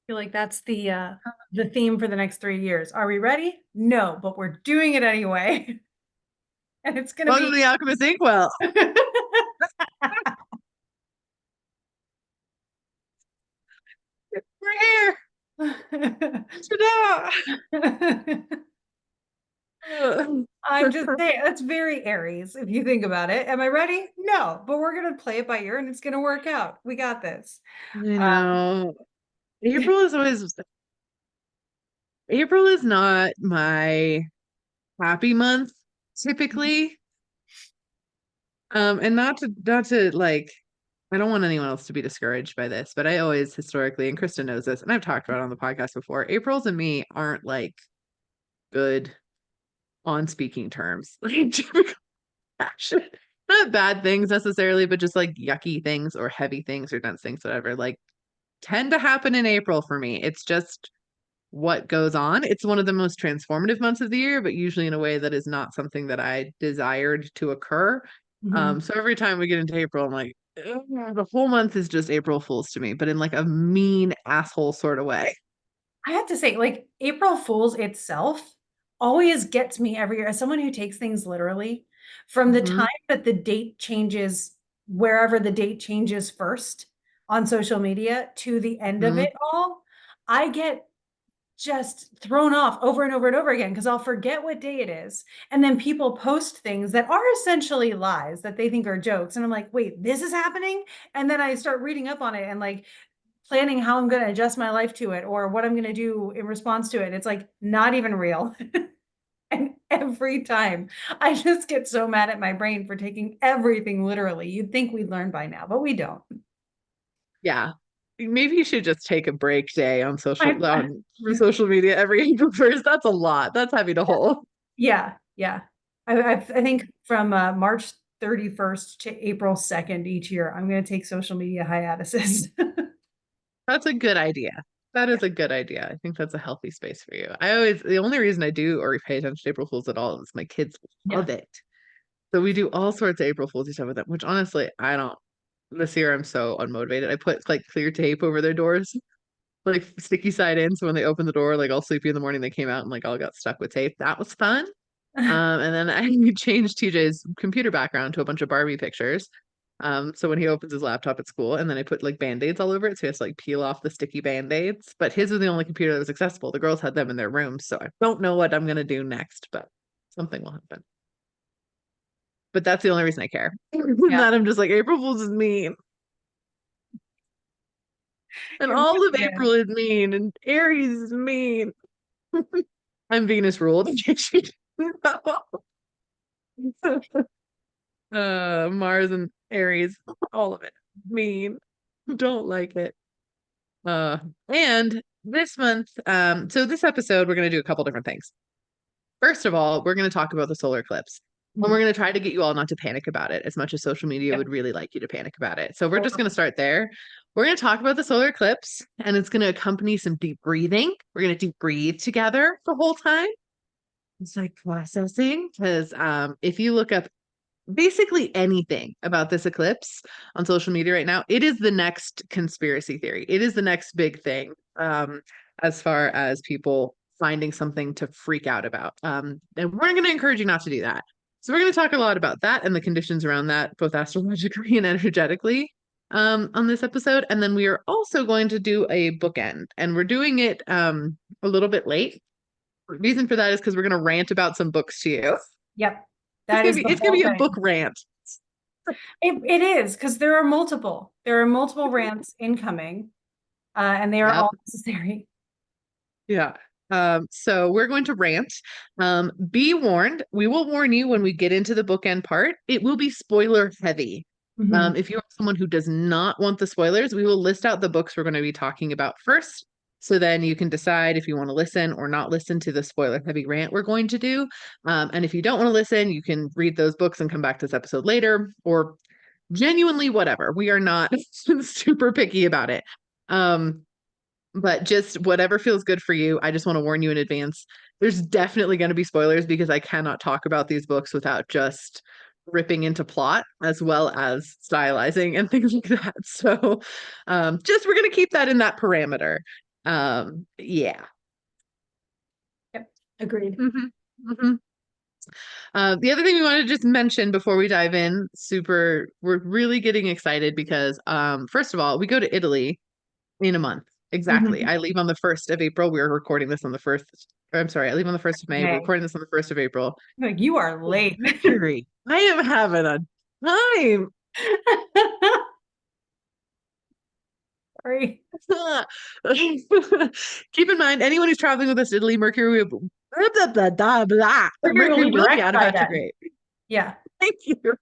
feel like that's the theme for the next 3 years. Are we ready? No, but we're doing it anyway. And it's gonna Welcome be to the Alchemist Inkwell. We're here. Ta-da! I'm just saying that's very Aries if you think about it. Am I ready? No, but we're gonna play it by ear and it's gonna work out. We got this. I Uh, know. April is always April is not my happy month typically. And not to like I don't want anyone else to be discouraged by this, but I always historically, and Krista knows this, and I've talked about it on the podcast before, April's and me aren't like good on speaking terms. Like typical passion. Not bad things necessarily, but just like yucky things or heavy things or dense things, whatever. Like tend to happen in April for me. It's just what goes on. It's one of the most transformative months of the year, but usually in a way that is not something that I desired to occur. mhm. So every time we get into April, I'm like, "Ugh," the whole month is just April Fools to me, but in like a mean asshole sort of way. I have to say, like April Fool's itself always gets me every year as someone who takes things literally from the Hmm. time that the date changes, wherever the date changes first on social media to the end of Hmm. it all, I get just thrown off over and over and over again because I'll forget what day it is. And then people post things that are essentially lies that they think are jokes. And I'm like, wait, this is happening? And then I start reading up on it and like planning how I'm going to adjust my life to it or what I'm going to do in response to it. It's like not even real. And every time I just get so mad at my brain for taking everything literally. You'd think we'd learn by now, but we don't. Yeah. Maybe you should just take a break day on I, for social media every April 1st. That's a lot. That's heavy to hold. yeah, yeah. I think from March 31st to April 2nd each year, I'm going to take social media hiatuses. That's a good idea. That Yeah, is a good idea. I think that's a healthy space for you. The only reason I do or pay attention to April Fools at all is my kids yeah. love it. So we do all sorts of April Fools stuff with them, which honestly, I don't. This year I'm so unmotivated. I put like clear tape over their doors, like sticky side in. So when they open the door, like all sleepy in the morning, they came out and like all got stuck with tape. That was fun. And then I changed TJ's computer background to a bunch of Barbie pictures. So when he opens his laptop at school, and then I put like band-aids all over it, so he has to like peel off the sticky band-aids. But his was the only computer that was accessible. The girls had them in their rooms, so I don't know what I'm gonna do next, but something will happen. But that's the only reason I care. Yeah. Not I'm just like April Fool's is mean, and It all of really is. April is mean, and Aries is mean. I'm Venus ruled. In case you didn't know. Mars and Aries, all of it. Mean. Don't like it. Uh, and this month, so this episode, we're going to do a couple different things. First of all, we're going to talk about the solar eclipse. And we're Mhm. going to try to get you all not to panic about it as much as social media Yep. would really like you to panic about it. So we're just going to start there. We're going to talk about the solar eclipse, and it's going to accompany some deep breathing. We're going to deep breathe together the whole time. It's like processing because if you look up basically anything about this eclipse on social media right now, it is the next conspiracy theory. It is the next big thing as far as people finding something to freak out about. And we're going to encourage you not to do that. So we're going to talk a lot about that and the conditions around that, both astrologically and energetically, on this episode. And then we are also going to do a bookend, and we're doing it a little bit late. The reason for that is because we're going to rant about some books to you. Yep. That is the It's gonna whole be a book thing. rant. It is because there are multiple. There are multiple rants incoming, and they are Yep. all necessary. Yeah. So we're going to rant. Be warned, we will warn you when we get into the bookend part. It will be spoiler heavy. Mhm. If you are someone who does not want the spoilers, we will list out the books we're going to be talking about first. So then you can decide if you want to listen or not listen to the spoiler heavy rant we're going to do. And if you don't want to listen, you can read those books and come back to this episode later, or genuinely whatever. We are not super picky about it. Um, but just whatever feels good for you. I just want to warn you in advance. There's definitely going to be spoilers because I cannot talk about these books without just ripping into plot as well as stylizing and things like that. So just we're going to keep that in that parameter. Yeah. Yep. Agreed. Hmm. Hmm. The other thing we want to just mention before we dive in, we're really getting excited because, first of all, we go to Italy in a month. Exactly. Mhm. I leave on the 1st of April. We're recording this on the 1st. I'm sorry. I leave on the 1st of May. We're Hey, recording this on the 1st of April. like you are late. Mercury. I am having a time. Sorry. Keep in mind, anyone who's traveling with us to Italy, Mercury will Mercury be will be direct out of by then. retrograde. Yeah. Thank you.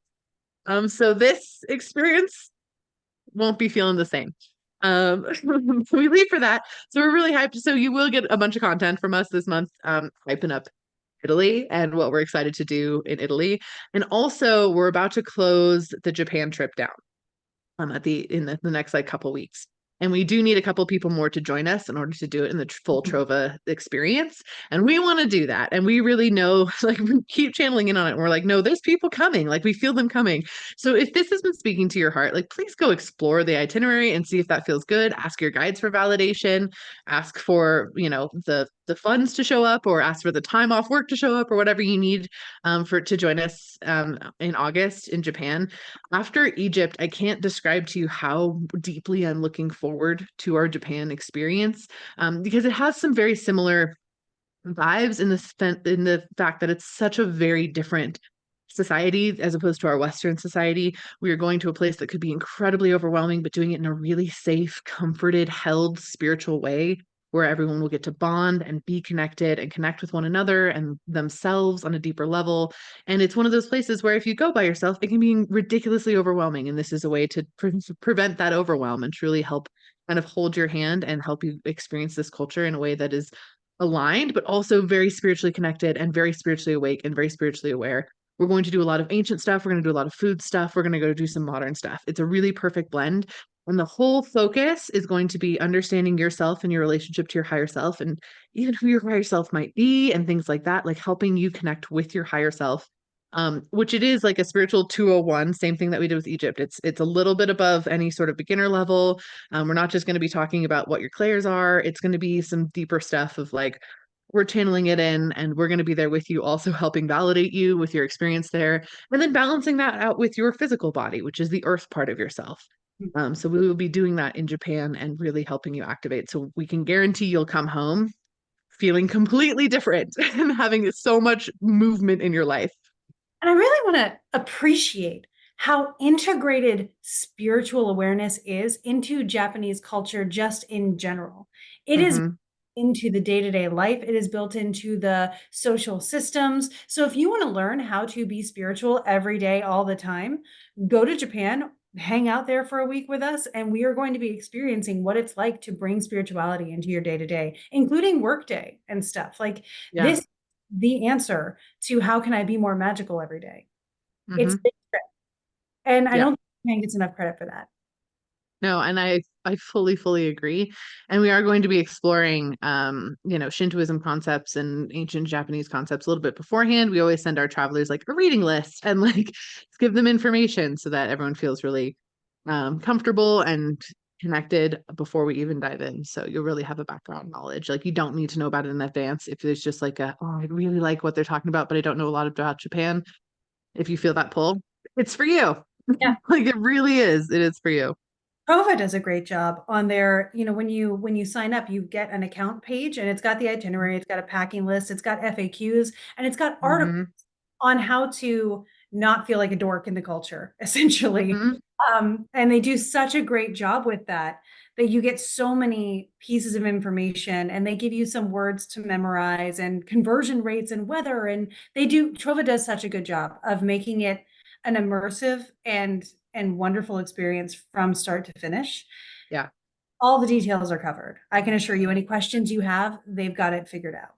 So this experience won't be feeling the same. We leave for that. So we're really hyped. So you will get a bunch of content from us this month, hyping up Italy and what we're excited to do in Italy. And also we're about to close the Japan trip down at the next like couple weeks. And we do need a couple people more to join us in order to do it in the full Trova experience. And we want to do that. And we really know, like, we keep channeling in on it. And we're like, no, there's people coming. Like, we feel them coming. So if this has been speaking to your heart, like, please go explore the itinerary and see if that feels good. Ask your guides for validation. Ask for, the funds to show up, or ask for the time off work to show up, or whatever you need to join us in August in Japan. After Egypt, I can't describe to you how deeply I'm looking forward to our Japan experience, because it has some very similar vibes in the fact that it's such a very different society as opposed to our Western society. We are going to a place that could be incredibly overwhelming, but doing it in a really safe, comforted, held spiritual way where everyone will get to bond and be connected and connect with one another and themselves on a deeper level. And it's one of those places where if you go by yourself, it can be ridiculously overwhelming. And this is a way to prevent that overwhelm and truly help kind of hold your hand and help you experience this culture in a way that is aligned, but also very spiritually connected and very spiritually awake and very spiritually aware. We're going to do a lot of ancient stuff. We're going to do a lot of food stuff. We're going to go do some modern stuff. It's a really perfect blend. And the whole focus is going to be understanding yourself and your relationship to your higher self, and even who your higher self might be and things like that, like helping you connect with your higher self. Which it is like a spiritual 201, same thing that we did with Egypt. It's a little bit above any sort of beginner level. We're not just going to be talking about what your clairs are. It's going to be some deeper stuff of like, we're channeling it in and we're going to be there with you, also helping validate you with your experience there. And then balancing that out with your physical body, which is the earth part of yourself. So we will be doing that in Japan and really helping you activate. So we can guarantee you'll come home feeling completely different and having so much movement in your life. And I really want to appreciate how integrated spiritual awareness is into Japanese culture just in general. It is Mm-hmm. into the day-to-day life. It is built into the social systems. So if you want to learn how to be spiritual every day, all the time, go to Japan, hang out there for a week with us, and we are going to be experiencing what it's like to bring spirituality into your day-to-day, including workday and stuff. Like Yeah. this, the answer to how can I be more magical every day? It's Mm-hmm. big trip. And I Yeah. don't think Japan gets enough credit for that. No, and I fully agree. And we are going to be exploring Shintoism concepts and ancient Japanese concepts a little bit beforehand. We always send our travelers like a reading list and like give them information so that everyone feels really comfortable and connected before we even dive in. So you'll really have a background knowledge. Like you don't need to know about it in advance. If there's just like I really like what they're talking about, but I don't know a lot about Japan. If you feel that pull, it's for you. Yeah. Like it really is. It is for you. Prova does a great job on their, when you sign up, you get an account page and it's got the itinerary, it's got a packing list, it's got FAQs, and it's got articles Mm-hmm. on how to not feel like a dork in the culture, essentially. Mm-hmm. And they do such a great job with that that you get so many pieces of information and they give you some words to memorize and conversion rates and weather. And Trova does such a good job of making it an immersive and wonderful experience from start to finish. Yeah. All the details are covered. I can assure you, any questions you have, they've got it figured out.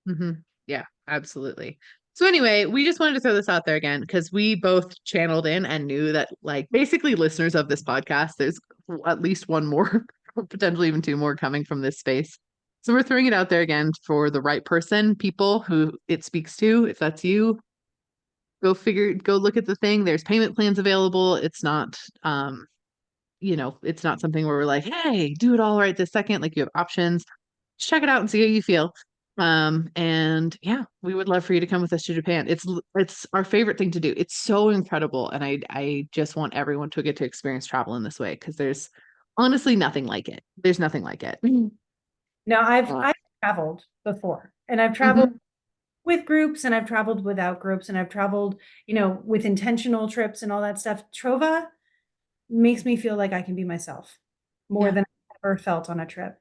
Mm-hmm. Yeah, absolutely. So anyway, we just wanted to throw this out there again because we both channeled in and knew that like basically listeners of this podcast, there's at least one more, potentially even two more coming from this space. So we're throwing it out there again for the right person, people who it speaks to. If that's you, go look at the thing. There's payment plans available. It's not it's not something where we're like, hey, do it all right this second. Like you have options. Just check it out and see how you feel. And yeah, we would love for you to come with us to Japan. It's our favorite thing to do. It's so incredible. And I just want everyone to get to experience travel in this way because there's honestly nothing like it. There's nothing like it. Now Uh, I've traveled before, and I've traveled mhm, with groups, and I've traveled without groups, and I've traveled, with intentional trips and all that stuff. Trova makes me feel like I can be myself more yeah. than I've ever felt on a trip.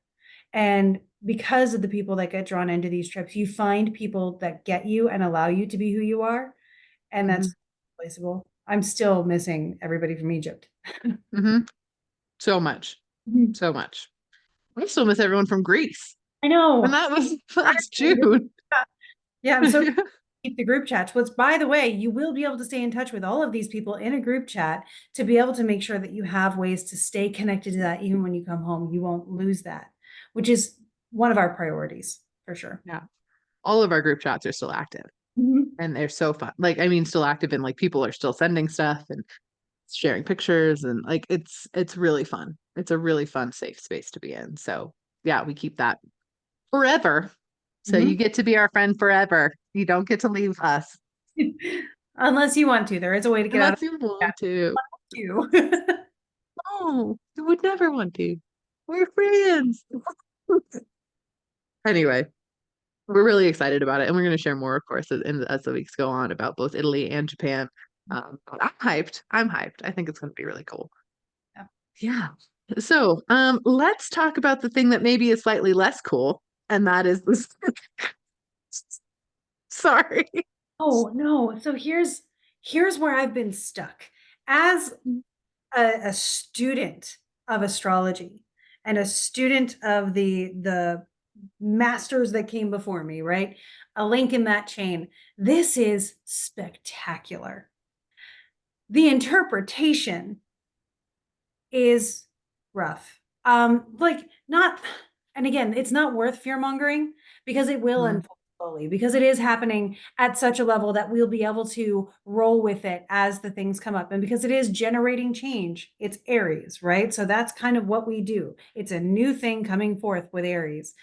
And because of the people that get drawn into these trips, you find people that get you and allow you to be who you are. And Hmm. that's replaceable. I'm still missing everybody from Egypt. Hmm. So much. Mhm. So much. I still miss everyone from Greece. I And know. that was I last do. June. Yeah, I'm so keep the group chats. Which, by the way, you will be able to stay in touch with all of these people in a group chat to be able to make sure that you have ways to stay connected to that even when you come home. You won't lose that, which is one of our priorities for sure. Yeah. All of our group chats are still active Mhm. and they're so fun. Like, I mean, still active and like people are still sending stuff and sharing pictures and like it's really fun. It's a really fun, safe space to be in. So yeah, we keep that forever. So you Mhm. get to be our friend forever. You don't get to leave us Unless you want to, there is a way to get out of unless you that want to. too. No, you would never want to. We're friends. Anyway, we're really excited about it, and we're going to share more, of course, as the weeks go on about both Italy and Japan. But I'm hyped. I'm hyped. I think it's going to be really cool. Yeah. Yeah. So, let's talk about the thing that maybe is slightly less cool, and that is this. Sorry. Oh no. So here's where I've been stuck. As a student of astrology and a student of the masters that came before me, right? A link in that chain. This is spectacular. The interpretation is rough. Like not, and again, it's not worth fear mongering because it will Mhm. unfold slowly, because it is happening at such a level that we'll be able to roll with it as the things come up. And because it is generating change, it's Aries, right? So that's kind of what we do. It's a new thing coming forth with Aries.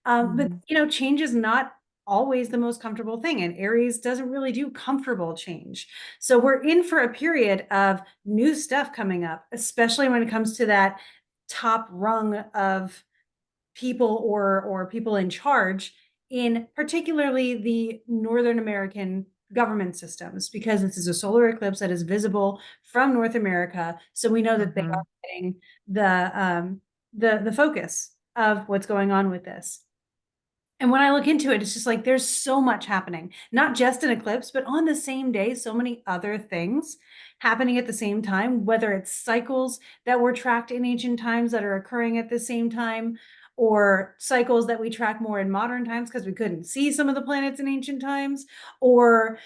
But Mhm. change is not always the most comfortable thing, and Aries doesn't really do comfortable change. So we're in for a period of new stuff coming up, especially when it comes to that top rung of people or people in charge in particularly the Northern American government systems, because this is a solar eclipse that is visible from North America. So we know that they are Mhm. getting the focus of what's going on with this. And when I look into it, it's just like there's so much happening, not just an eclipse, but on the same day, so many other things happening at the same time, whether it's cycles that were tracked in ancient times that are occurring at the same time, or cycles that we track more in modern times because we couldn't see some of the planets in ancient times, or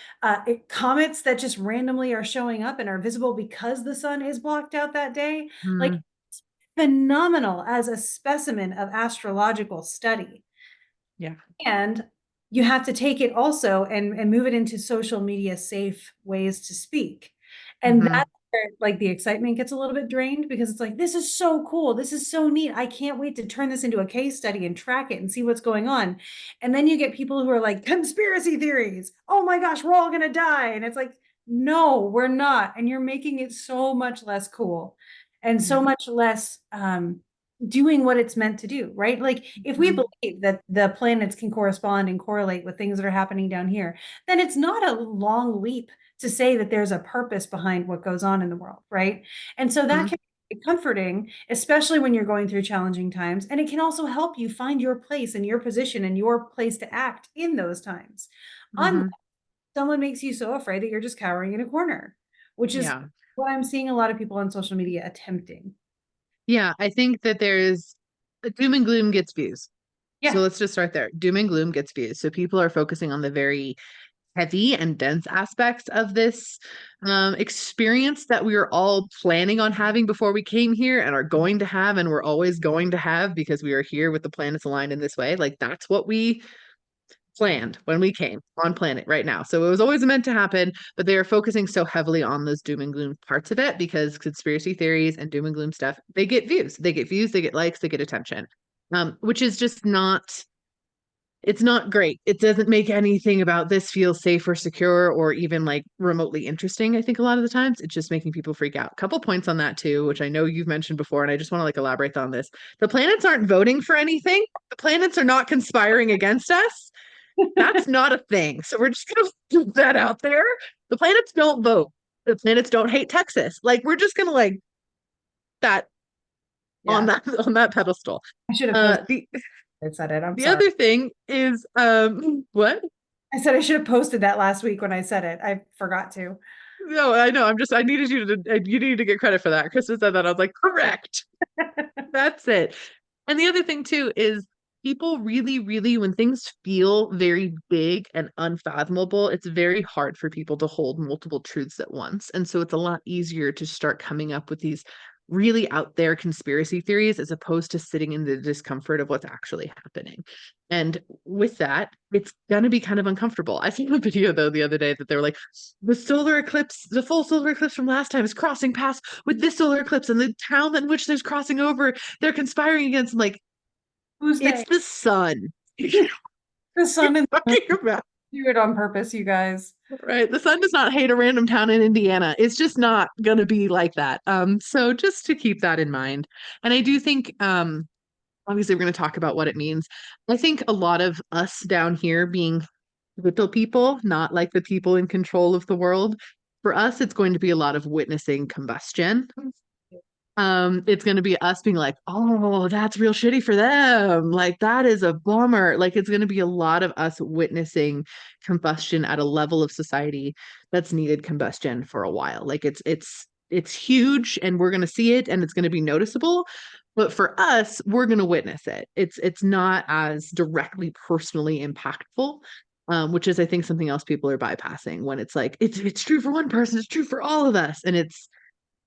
comets that just randomly are showing up and are visible because the sun is blocked out that day. Like, Mhm. phenomenal as a specimen of astrological study. Yeah. And you have to take it also and move it into social media safe ways to speak. And Mhm. that's where like the excitement gets a little bit drained, because it's like, this is so cool. This is so neat. I can't wait to turn this into a case study and track it and see what's going on. And then you get people who are like, conspiracy theories. Oh my gosh, we're all gonna die. And it's like, no, we're not. And you're making it so much less cool and Yeah. so much less doing what it's meant to do, right? Like if we Mhm. believe that the planets can correspond and correlate with things that are happening down here, then it's not a long leap to say that there's a purpose behind what goes on in the world, right? And so that Mhm. can be comforting, especially when you're going through challenging times. And it can also help you find your place and your position and your place to act in those times. Unless Mhm. someone makes you so afraid that you're just cowering in a corner, which is Yeah. what I'm seeing a lot of people on social media attempting. Yeah, I think that there's doom and gloom gets views. So Yeah. let's just start there. Doom and gloom gets views. So people are focusing on the very heavy and dense aspects of this experience that we were all planning on having before we came here and are going to have and we're always going to have because we are here with the planets aligned in this way. Like planned when we came on planet right now. So it was always meant to happen, but they are focusing so heavily on those doom and gloom parts of it because conspiracy theories and doom and gloom stuff, they get views, they get likes, they get attention, which is just not, it's not great. It doesn't make anything about this feel safe or secure or even like remotely interesting. I think a lot of the times it's just making people freak out. A couple points on that too, which I know you've mentioned before, and I just want to like elaborate on this. The planets aren't voting for anything. The planets are not conspiring against us. That's not a thing. So we're just gonna put that out there. The planets don't vote. The planets don't hate Texas. Like we're just gonna like that Yeah, on that pedestal. I should have posted. The I said it. I'm the sorry. other thing is what? I said I should have posted that last week when I said it. I forgot to. No, I know. I needed you need to get credit for that. Krista said that. I was like, correct. That's it. And the other thing too is people really, really, when things feel very big and unfathomable, it's very hard for people to hold multiple truths at once. And so it's a lot easier to start coming up with these really out there conspiracy theories as opposed to sitting in the discomfort of what's actually happening. And with that, it's going to be kind of uncomfortable. I saw a video though the other day that they were like, the solar eclipse, the full solar eclipse from last time is crossing paths with this solar eclipse, and the town in which there's crossing over, they're conspiring against. I'm like, Who's it's they? the sun. You're The sun and the moon talking about, do it on purpose, you guys. right? The sun does not hate a random town in Indiana. It's just not gonna be like that. So just to keep that in mind. And I do think obviously we're going to talk about what it means. I think a lot of us down here being little people, not like the people in control of the world, for us, it's going to be a lot of witnessing combustion. It's going to be us being like, oh, that's real shitty for them. Like that is a bummer. Like it's going to be a lot of us witnessing combustion at a level of society that's needed combustion for a while. Like it's huge and we're going to see it and it's going to be noticeable. But for us, we're going to witness it. It's not as directly personally impactful. Which is, I think, something else people are bypassing when it's like it's true for one person, it's true for all of us, and it's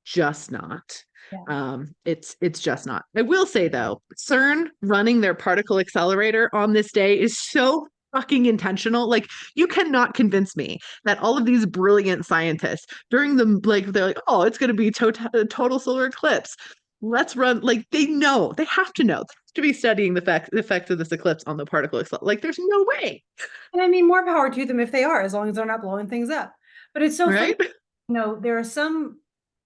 just not. Yeah. It's just not. I will say though, CERN running their particle accelerator on this day is so fucking intentional. Like you cannot convince me that all of these brilliant scientists during the like they're like, oh, it's going to be total solar eclipse. Let's run. Like they know, they have to know. They have to be studying the effect of this eclipse on the particle accelerator. Like there's no way, And I mean, more power to them if they are, as long as they're not blowing things up. But it's so funny. right? There are some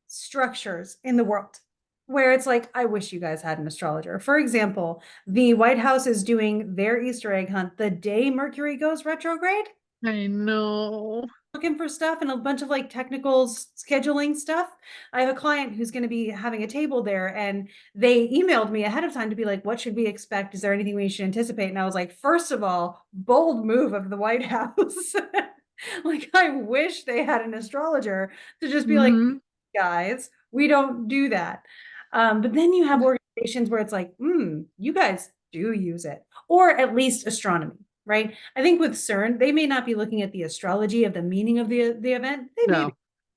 structures in the world where it's like, I wish you guys had an astrologer. For example, the White House is doing their Easter egg hunt the day Mercury goes retrograde, I know. looking for stuff and a bunch of like technical scheduling stuff. I have a client who's going to be having a table there and they emailed me ahead of time to be like, what should we expect? Is there anything we should anticipate? And I was like, first of all, bold move of the White House. Like, I wish they had an astrologer to just be like, Mhm. guys, we don't do that. But then you have organizations where it's like, you guys do use it, or at least astronomy, right? I think with CERN, they may not be looking at the astrology of the meaning of the event. They may be, No,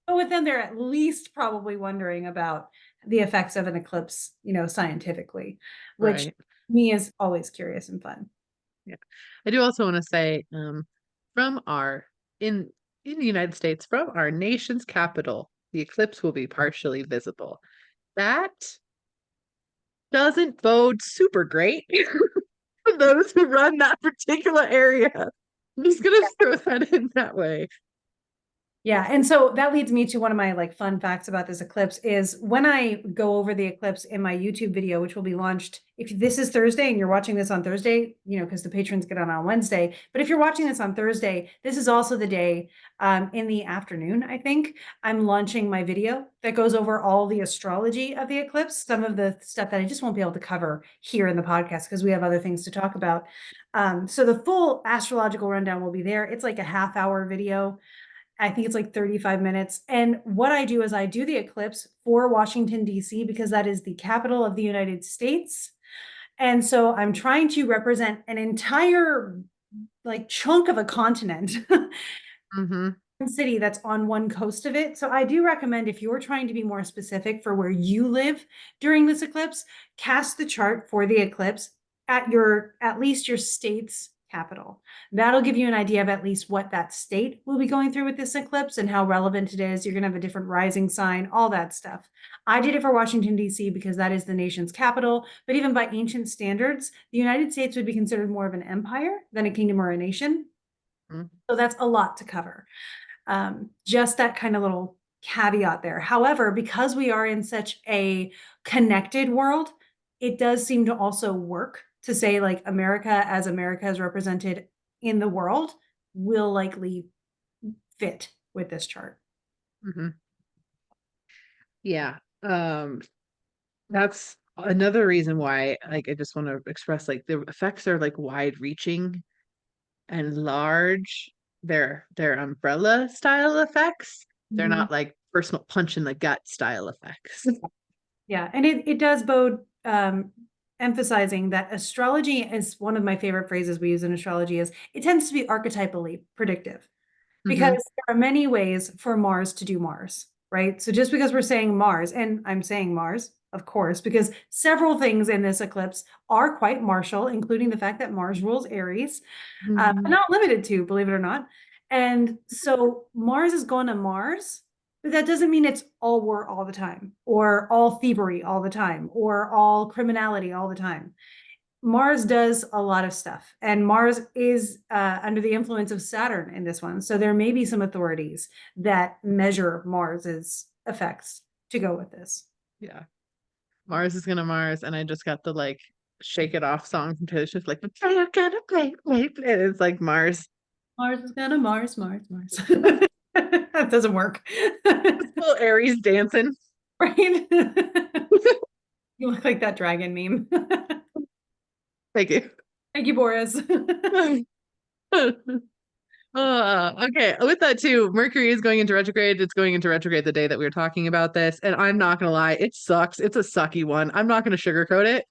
but with them, they're at least probably wondering about the effects of an eclipse, scientifically, which right. to me is always curious and fun. Yeah. I do also want to say, from our in in the United States, from our nation's capital, the eclipse will be partially visible. That doesn't bode super great for those who run that particular area. I'm just gonna throw that in that way. Yeah, and so that leads me to one of my like fun facts about this eclipse is when I go over the eclipse in my YouTube video, which will be launched if this is Thursday and you're watching this on Thursday, because the patrons get on Wednesday. But if you're watching this on Thursday, this is also the day in the afternoon, I think, I'm launching my video that goes over all the astrology of the eclipse, some of the stuff that I just won't be able to cover here in the podcast because we have other things to talk about. So the full astrological rundown will be there. It's like a half-hour video. I think it's like 35 minutes. And what I do is I do the eclipse for Washington, D.C., because that is the capital of the United States. And so I'm trying to represent an entire like chunk of a continent Mm-hmm. city that's on one coast of it. So I do recommend if you're trying to be more specific for where you live during this eclipse, cast the chart for the eclipse at least your state's capital. That'll give you an idea of at least what that state will be going through with this eclipse and how relevant it is. You're going to have a different rising sign, all that stuff. I did it for Washington, D.C. because that is the nation's capital. But even by ancient standards, the United States would be considered more of an empire than a kingdom or a nation. Mhm. So that's a lot to cover. Just that kind of little caveat there. However, because we are in such a connected world, it does seem to also work to say like America is represented in the world will likely fit with this chart. Mhm. Yeah. That's another reason why, like, I just want to express, like, the effects are like wide reaching and large. They're umbrella style effects. They're Mhm. not like personal punch in the gut style effects. Yeah, and it does bode emphasizing that astrology is one of my favorite phrases we use in astrology is it tends to be archetypally predictive. Because Hmm. there are many ways for Mars to do Mars, right? So just because we're saying Mars, and I'm saying Mars, of course, because several things in this eclipse are quite martial, including the fact that Mars rules Aries, but Hmm. not limited to, believe it or not. And so Mars is going to Mars, but that doesn't mean it's all war all the time, or all thievery all the time, or all criminality all the time. Mars does a lot of stuff, and Mars is under the influence of Saturn in this one. So there may be some authorities that measure Mars's effects to go with this. Yeah. Mars is gonna Mars, and I just got the like Shake It Off song from Taylor Swift, like I'm gonna play. It's like Mars. Mars is gonna Mars, Mars, Mars. That doesn't work. It's little Aries dancing. Right? You look like that dragon meme. Thank you. Thank you, Boris. Okay. With that too, Mercury is going into retrograde. It's going into retrograde the day that we were talking about this, and I'm not gonna lie, it sucks. It's a sucky one. I'm not gonna sugarcoat it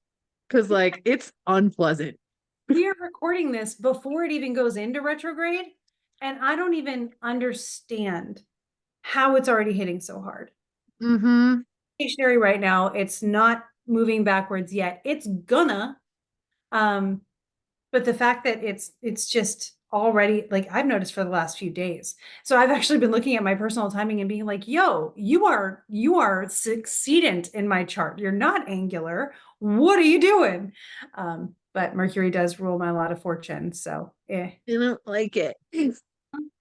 because like it's unpleasant. We are recording this before it even goes into retrograde, and I don't even understand how it's already hitting so hard. Mm-hmm. Stationary right now. It's not moving backwards yet. It's gonna. Um, but the fact that it's just already like I've noticed for the last few days. So I've actually been looking at my personal timing and being like, yo, you are succeedent in my chart. You're not angular. What are you doing? But Mercury does rule my lot of fortune. So I don't like it.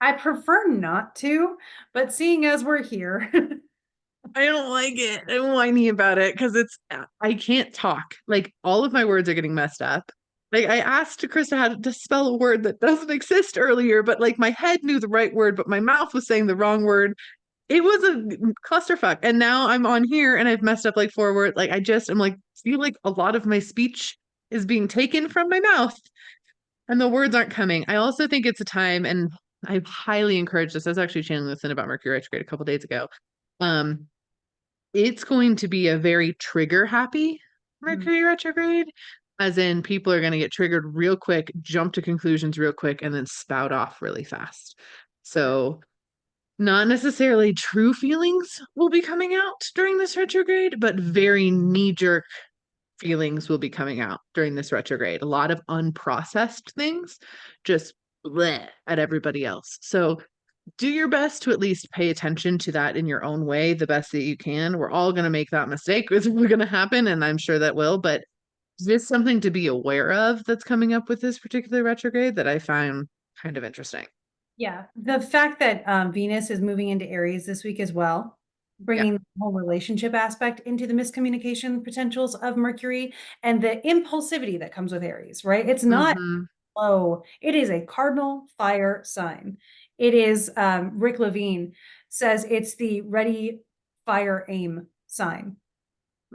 I prefer not to, but seeing as we're here, I don't like it. I'm whiny about it because I can't talk. Like all of my words are getting messed up. Like I asked Krista how to spell a word that doesn't exist earlier, but like my head knew the right word, but my mouth was saying the wrong word. It was a clusterfuck. And now I'm on here and I've messed up like 4 words. Like I'm like, feel like a lot of my speech is being taken from my mouth and the words aren't coming. I also think it's a time, and I highly encourage this. I was actually channeling this in about Mercury retrograde a couple days ago. Um, it's going to be a very trigger happy Mercury retrograde, as in people are going to get triggered real quick, jump to conclusions real quick, and then spout off really fast. So, not necessarily true feelings will be coming out during this retrograde, but very knee jerk feelings will be coming out during this retrograde. A lot of unprocessed things just bleh at everybody else. So, do your best to at least pay attention to that in your own way, the best that you can. We're all going to make that mistake. It's going to happen, and I'm sure that will. But just something to be aware of that's coming up with this particular retrograde that I find kind of interesting. yeah, the fact that Venus is moving into Aries this week as well, Yeah. bringing the whole relationship aspect into the miscommunication potentials of Mercury and the impulsivity that comes with Aries, right? It's not Hmm. low, it is a cardinal fire sign. It is, Rick Levine says it's the ready, fire, aim sign.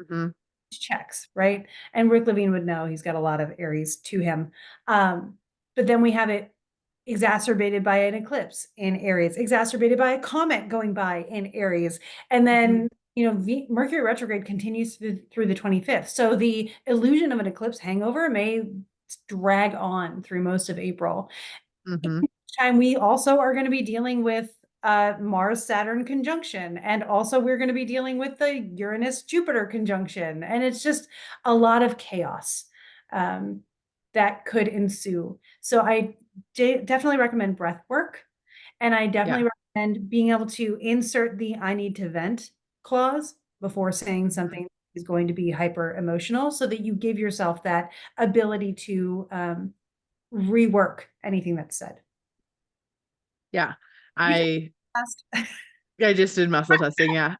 Hmm. Checks, right? And Rick Levine would know he's got a lot of Aries to him. But then we have it exacerbated by an eclipse in Aries, exacerbated by a comet going by in Aries. And Hmm. then, Mercury retrograde continues through the 25th. So the illusion of an eclipse hangover may drag on through most of April. Hmm. Time we also are going to be dealing with Mars Saturn conjunction, and also we're going to be dealing with the Uranus Jupiter conjunction, and it's just a lot of chaos. Um, that could ensue. So I definitely recommend breath work. And I Yeah. definitely recommend being able to insert the I need to vent clause before saying something is going to be hyper emotional so that you give yourself that ability to rework anything that's said. Yeah. You just I asked. I just did muscle testing, yeah.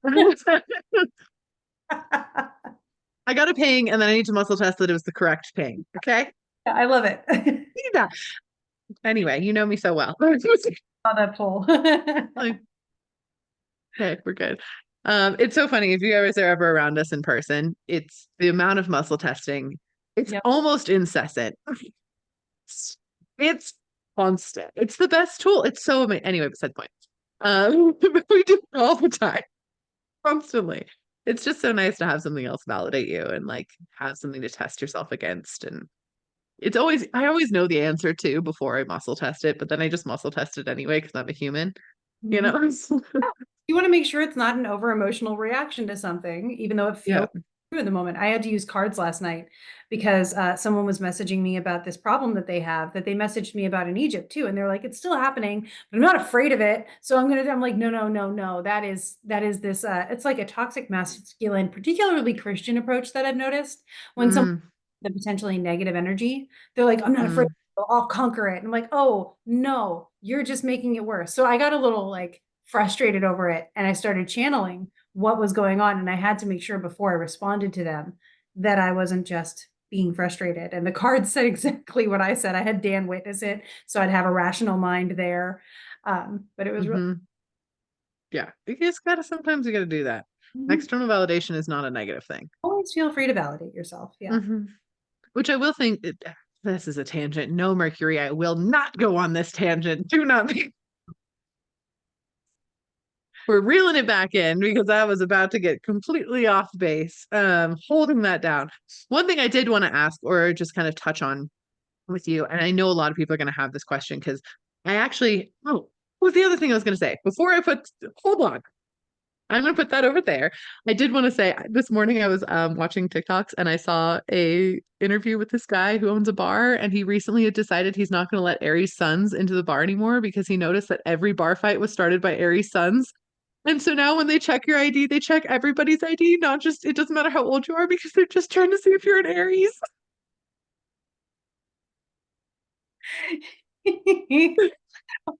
I got a ping and then I need to muscle test that it was the correct ping. Okay. I love it. Yeah. Anyway, you know me so well. On that poll. Like, okay, we're good. It's so funny if you guys are ever around us in person, it's the amount of muscle testing, it's Yep. almost incessant. It's constant. It's the best tool. It's so amazing. Anyway, beside the point. We do it all the time, constantly. It's just so nice to have something else validate you and like have something to test yourself against. And it's always, I always know the answer too before I muscle test it, but then I just muscle test it anyway because I'm a human, you Mhm. know? You want to make sure it's not an over emotional reaction to something, even though it Yeah. feels true in the moment. I had to use cards last night because someone was messaging me about this problem that they have that they messaged me about in Egypt too. And they're like, it's still happening, but I'm not afraid of it. So I'm like, no, no, no, no. That is this, it's like a toxic masculine, particularly Christian approach that I've noticed when someone Mm, the potentially negative energy, they're like, I'm not afraid. mm, I'll conquer it. And I'm like, oh no, you're just making it worse. So I got a little like frustrated over it and I started channeling what was going on. And I had to make sure before I responded to them that I wasn't just being frustrated. And the card said exactly what I said. I had Dan witness it, so I'd have a rational mind there. But it was really hmm. Yeah. You just gotta, sometimes you gotta do that. Mhm. External validation is not a negative thing. Always feel free to validate yourself. Yeah. Hmm. Which I will think, this is a tangent. No, Mercury, I will not go on this tangent. Do not be. We're reeling it back in because I was about to get completely off base. Holding that down. One thing I did want to ask or just kind of touch on with you, and I know a lot of people are going to have this question because I actually, oh, what was the other thing I was going to say? Before I put, hold on. I'm gonna put that over there. I did want to say this morning I was watching TikToks and I saw a interview with this guy who owns a bar and he recently had decided he's not going to let Aries sons into the bar anymore because he noticed that every bar fight was started by Aries sons. And so now when they check your ID, they check everybody's ID, not just it doesn't matter how old you are because they're just trying to see if you're an Aries. And I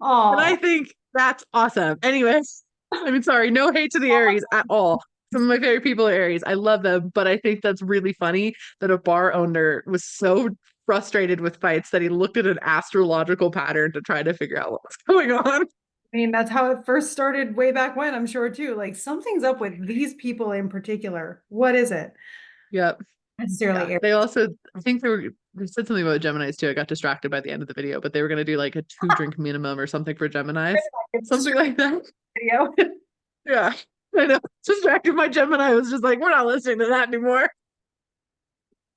Oh, think that's awesome. Anyways, I mean, sorry, no hate to the Aries at all. Some of my favorite people are Aries. I love them, but I think that's really funny that a bar owner was so frustrated with fights that he looked at an astrological pattern to try to figure out what was going on. I mean, that's how it first started way back when, I'm sure too. Like something's up with these people in particular. What is it? Yep. Necessarily Yeah. Aries. They also, I think they said something about Geminis too. I got distracted by the end of the video, but they were going to do like a 2 drink minimum or something for Geminis, something like that. Video. Yeah. I know. Distracted by Gemini. I was just like, we're not listening to that anymore.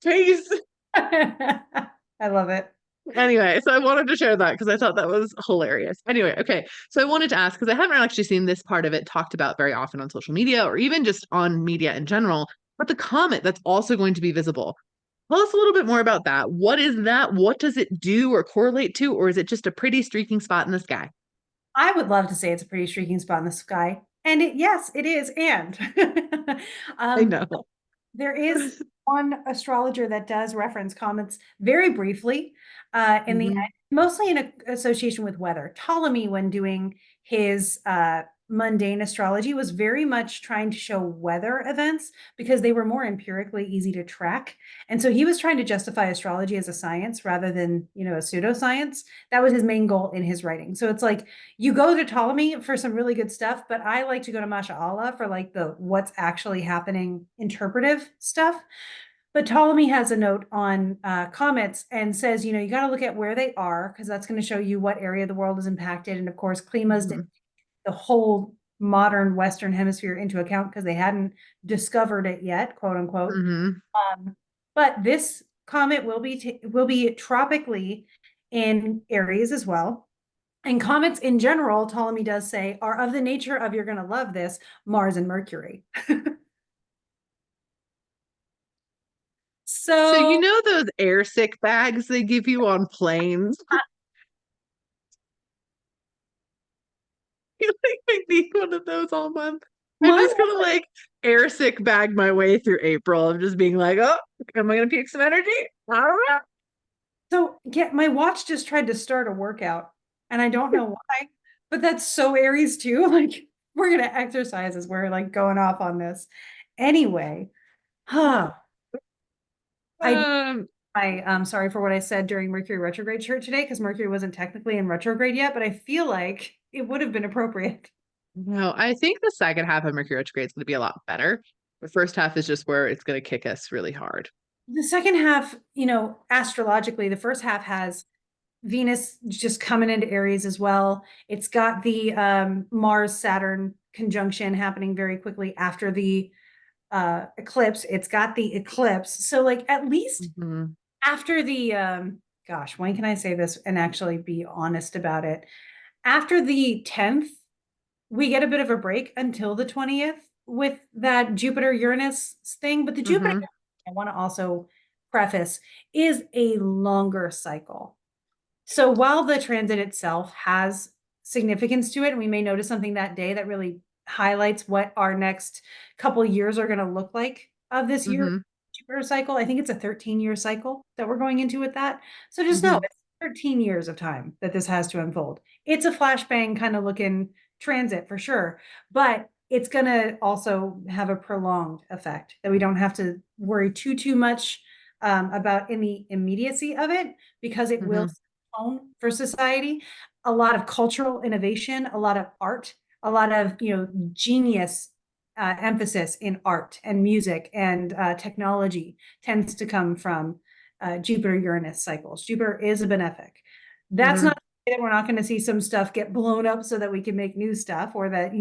Peace. I love it. Anyway, so I wanted to share that because I thought that was hilarious. Anyway, okay. So I wanted to ask because I haven't actually seen this part of it talked about very often on social media or even just on media in general, but the comet that's also going to be visible. Tell us a little bit more about that. What is that? What does it do or correlate to? Or is it just a pretty streaking spot in the sky? I would love to say it's a pretty streaking spot in the sky. And yes, it is. And I um, know. there is one astrologer that does reference comets very briefly in the Hmm. mostly in association with weather. Ptolemy, when doing his mundane astrology, was very much trying to show weather events because they were more empirically easy to track. And so he was trying to justify astrology as a science rather than, a pseudoscience. That was his main goal in his writing. So it's like you go to Ptolemy for some really good stuff, but I like to go to Masha Allah for like the what's actually happening interpretive stuff. But Ptolemy has a note on comets and says, you got to look at where they are because that's going to show you what area of the world is impacted. And of course, Klima's Hmm. the whole modern Western hemisphere into account because they hadn't discovered it yet, quote unquote. Hmm. Um, but this comet will be tropically in Aries as well. And comets in general, Ptolemy does say, are of the nature of you're going to love this Mars and Mercury. So you So know those air sick bags they give you on planes? Like, I need one of those all month. I'm my just gonna like air sick bag my way through April of just being like, oh, am I gonna puke some energy? All right. So yeah, my watch just tried to start a workout and I don't know why, but that's so Aries too. Like we're gonna exercise as we're like going off on this. Anyway, huh. I Um, I'm sorry for what I said during Mercury retrograde shirt today because Mercury wasn't technically in retrograde yet, but I feel like it would have been appropriate. no, I think the second half of Mercury retrograde is gonna be a lot better. The first half is just where it's gonna kick us really hard. The second half, astrologically, the first half has Venus just coming into Aries as well. It's got the Mars Saturn conjunction happening very quickly after the eclipse. It's got the eclipse. So, like, at least Hmm. after the, gosh, when can I say this and actually be honest about it? After the 10th, we get a bit of a break until the 20th with that Jupiter Uranus thing. But the Jupiter, Hmm. I want to also preface, is a longer cycle. So while the transit itself has significance to it, and we may notice something that day that really highlights what our next couple years are going to look like of this year Hmm. Jupiter cycle. I think it's a 13-year cycle that we're going into with that. So just know Hmm. it's 13 years of time that this has to unfold. It's a flashbang kind of looking transit for sure, but it's going to also have a prolonged effect that we don't have to worry too much about in the immediacy of it because it will Hmm. tone for society. A lot of cultural innovation, a lot of art, a lot of genius emphasis in art and music and technology tends to come from Jupiter Uranus cycles. Jupiter is a benefic. That's Hmm. not to say that we're not going to see some stuff get blown up so that we can make new stuff or that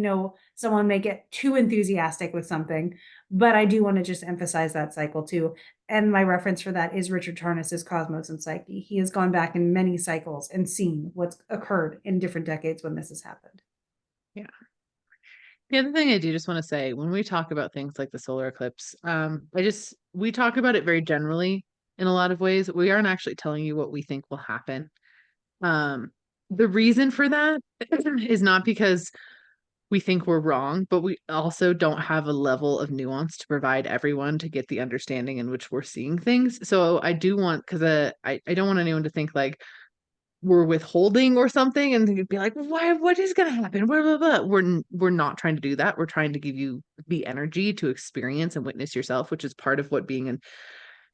someone may get too enthusiastic with something. But I do want to just emphasize that cycle too. And my reference for that is Richard Tarnas's Cosmos and Psyche. He has gone back in many cycles and seen what's occurred in different decades when this has happened. Yeah. The other thing I do just want to say when we talk about things like the solar eclipse, we talk about it very generally in a lot of ways. We aren't actually telling you what we think will happen. Um, the reason for that is not because we think we're wrong, but we also don't have a level of nuance to provide everyone to get the understanding in which we're seeing things. So I do want, because I don't want anyone to think like, we're withholding or something and you'd be like, why, what is going to happen, blah, blah, blah. We're not trying to do that. We're trying to give you the energy to experience and witness yourself, which is part of what being a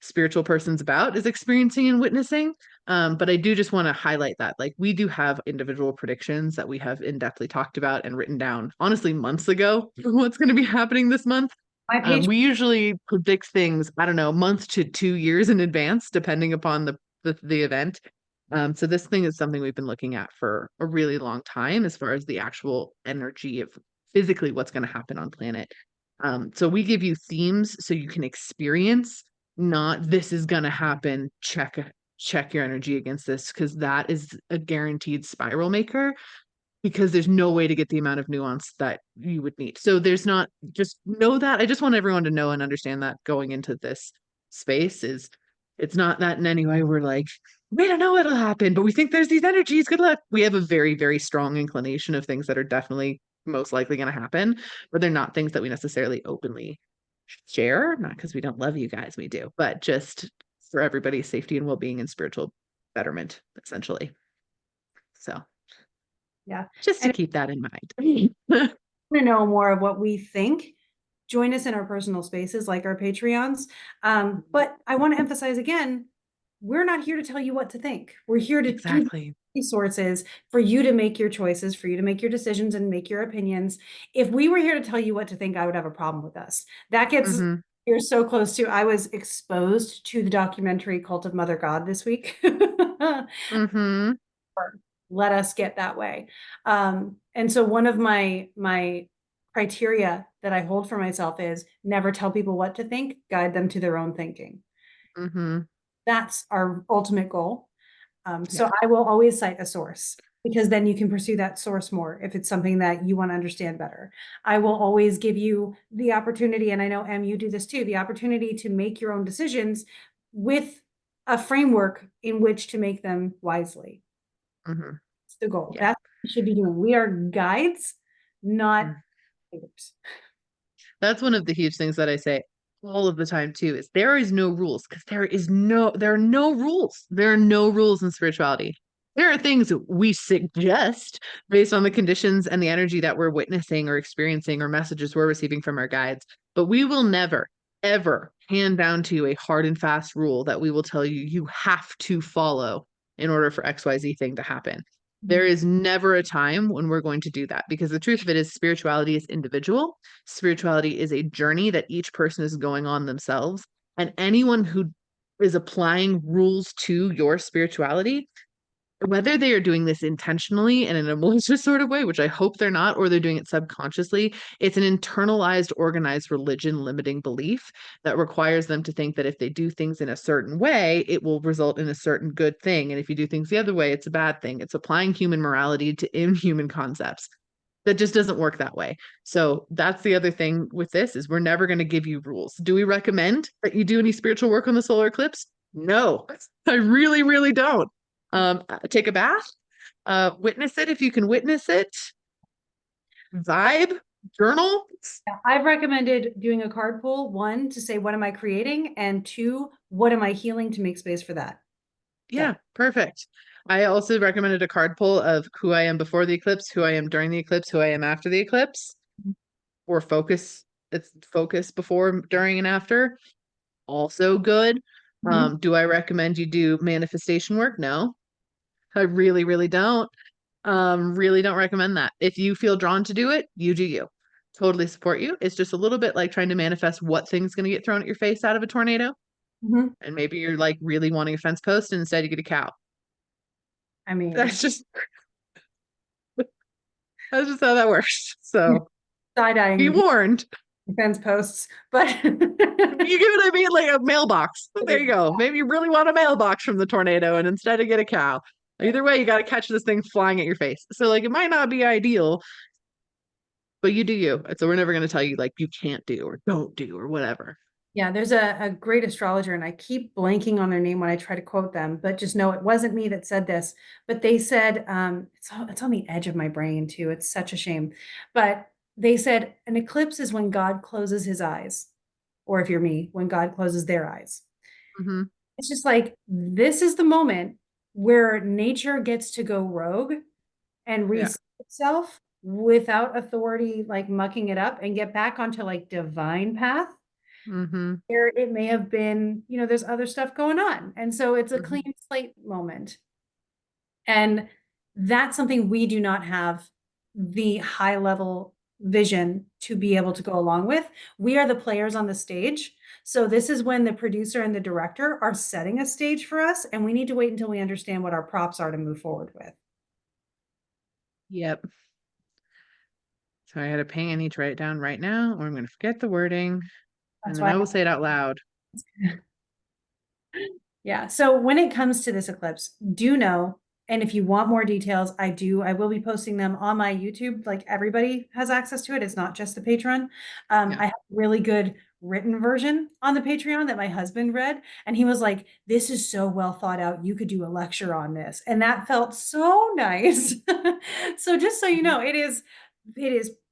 spiritual person's about, is experiencing and witnessing. But I do just want to highlight that like we do have individual predictions that we have in-depthly talked about and written down honestly months ago for what's going to be happening this month. My page, We usually predict things, I don't know, month to 2 years in advance, depending upon the event. So this thing is something we've been looking at for a really long time as far as the actual energy of physically what's going to happen on planet. So we give you themes so you can experience, not this is going to happen. Check your energy against this because that is a guaranteed spiral maker because there's no way to get the amount of nuance that you would need. So there's not, just know that. I just want everyone to know and understand that going into this space is it's not that in any way we're like, we don't know what'll happen, but we think there's these energies. Good luck. We have a very, very strong inclination of things that are definitely most likely going to happen, but they're not things that we necessarily openly share. Not because we don't love you guys, we do, but just for everybody's safety and well-being and spiritual betterment, essentially. So yeah. just to And keep that in mind. to know more of what we think, join us in our personal spaces like our Patreons. But I want to emphasize again, we're not here to tell you what to think. We're here to give you Exactly. resources for you to make your choices, for you to make your decisions and make your opinions. If we were here to tell you what to think, I would have a problem with us. That gets Mhm. you're so close to. I was exposed to the documentary Cult of Mother God this week. Mhm. Let us get that way. And so one of my criteria that I hold for myself is never tell people what to think, guide them to their own thinking. Mhm. That's our ultimate goal. Yeah. So I will always cite a source because then you can pursue that source more if it's something that you want to understand better. I will always give you the opportunity, and I know Em, you do this too, the opportunity to make your own decisions with a framework in which to make them wisely. Mhm. It's the goal. Yeah. That's what we should be doing. We are guides, not Mm. leaders. That's one of the huge things that I say all of the time too, is there is no rules, because there are no rules. There are no rules in spirituality. There are things that we suggest based on the conditions and the energy that we're witnessing or experiencing or messages we're receiving from our guides. But we will never, ever hand down to you a hard and fast rule that we will tell you you have to follow in order for XYZ thing to happen. There Mhm. is never a time when we're going to do that, because the truth of it is spirituality is individual. Spirituality is a journey that each person is going on themselves. And anyone who is applying rules to your spirituality, whether they are doing this intentionally and in a malicious sort of way, which I hope they're not, or they're doing it subconsciously, it's an internalized, organized religion limiting belief that requires them to think that if they do things in a certain way, it will result in a certain good thing. And if you do things the other way, it's a bad thing. It's applying human morality to inhuman concepts. That just doesn't work that way. So that's the other thing with this, is we're never going to give you rules. Do we recommend that you do any spiritual work on the solar eclipse? No, I really, really don't. Take a bath, witness it if you can witness it, vibe, journal. Yeah, I've recommended doing a card pull, one, to say, what am I creating? And two, what am I healing to make space for that? Yeah, Done. perfect. I also recommended a card pull of who I am before the eclipse, who I am during the eclipse, who I am after the eclipse, or focus. It's focus before, during, and after. Also good. Mhm. Do I recommend you do manifestation work? No, I really, really don't. Really don't recommend that. If you feel drawn to do it, you do you. Totally support you. It's just a little bit like trying to manifest what thing's going to get thrown at your face out of a tornado. Mhm. And maybe you're like really wanting a fence post and instead you get a cow. I mean, That's just that's just how that works. So be side-eyeing warned. fence posts, but You get what I mean? Like a mailbox. There you go. Maybe you really want a mailbox from the tornado and instead of get a cow. Either way, you got to catch this thing flying at your face. So like it might not be ideal, but you do you. So we're never going to tell you like you can't do or don't do or whatever. yeah, there's a great astrologer, and I keep blanking on their name when I try to quote them, but just know it wasn't me that said this. But they said, it's on the edge of my brain too. It's such a shame. But they said an eclipse is when God closes his eyes, or if you're me, when God closes their eyes. Hmm. It's just like this is the moment where nature gets to go rogue and Yeah. reset itself without authority, like mucking it up, and get back onto like divine path Hmm. where it may have been, there's other stuff going on. And so it's a Hmm. clean slate moment. And that's something we do not have the high level vision to be able to go along with. We are the players on the stage. So this is when the producer and the director are setting a stage for us, and we need to wait until we understand what our props are to move forward with. Yep. So I had a ping. I need to write it down right now, or I'm going to forget the wording, and That's then why I will say it out loud. Yeah. So when it comes to this eclipse, do know, and if you want more details, I will be posting them on my YouTube. Like everybody has access to it. It's not just the Patreon. Yeah. I have a really good written version on the Patreon that my husband read, and he was like, "This is so well thought out. You could do a lecture on this." And that felt so nice. So just so you Mhm. know, it is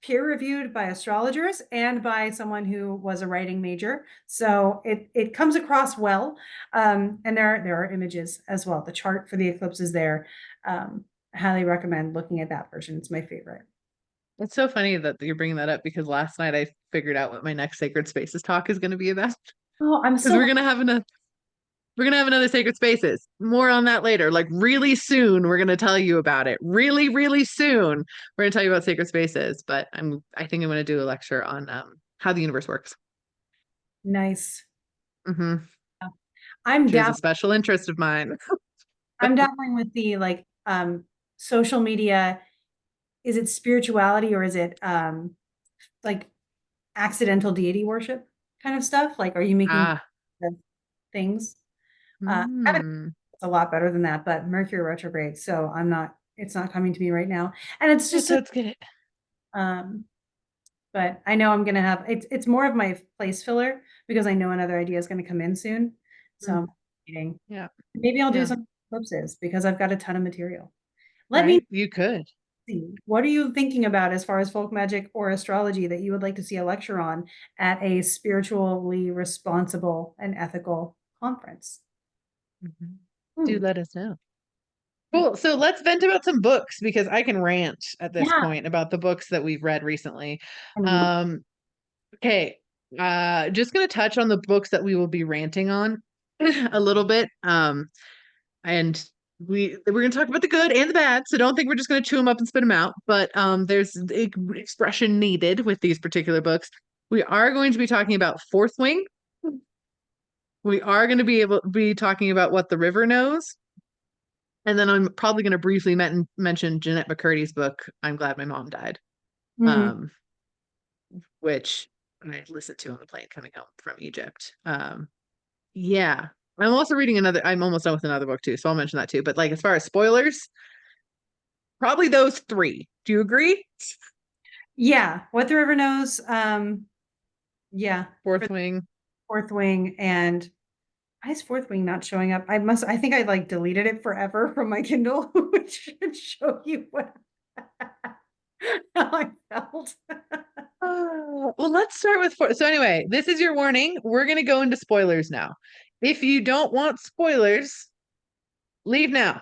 peer reviewed by astrologers and by someone who was a writing major. So it comes across well. And there are images as well. The chart for the eclipse is there. Highly recommend looking at that version. It's my favorite. It's so funny that you're bringing that up, because last night I figured out what my next Sacred Spaces talk is going to be about. Oh, I'm Because so we're gonna have another Sacred Spaces. More on that later. Like really soon, we're gonna tell you about it. Really, really soon, we're gonna tell you about Sacred Spaces. But I think I'm gonna do a lecture on how the universe works. nice. Hmm. Yeah. I'm Which is a down. special interest of mine. I'm dabbling with the like social media. Is it spirituality or is it like accidental deity worship kind of stuff? Like, are you making Ah. things? I haven't Hmm. it's a lot better than that, but Mercury retrograde, so it's not coming to me right now. And it's That's just how it's good. um but I know I'm gonna have it's more of my place filler because I know another idea is gonna come in soon. So Mm. I'm reading. Yeah. Maybe I'll do Yeah. some eclipses because I've got a ton of material. Let me Right. You could. see. What are you thinking about as far as folk magic or astrology that you would like to see a lecture on at a spiritually responsible and ethical conference? Mhm. Do Hmm. let us know. Cool. So let's vent about some books because I can rant at this Yeah. point about the books that we've read recently. I mean, Um, okay. Just gonna touch on the books that we will be ranting on a little bit. And we're gonna talk about the good and the bad, so don't think we're just gonna chew them up and spit them out. But there's expression needed with these particular books. We are going to be talking about Fourth Wing. We are going to be talking about What the River Knows. And then I'm probably going to briefly mention Jeanette McCurdy's book, I'm Glad My Mom Died, mm, um, which I listened to on the plane coming home from Egypt. Yeah. I'm almost done with another book too, so I'll mention that too. But like as far as spoilers, probably those three. Do you agree? yeah. What the River Knows. Yeah. For Fourth Wing. Fourth Wing and why is Fourth Wing not showing up? I think I like deleted it forever from my Kindle, which should show you what how I felt. Well, let's start with so anyway, this is your warning. We're going to go into spoilers now. If you don't want spoilers, leave now.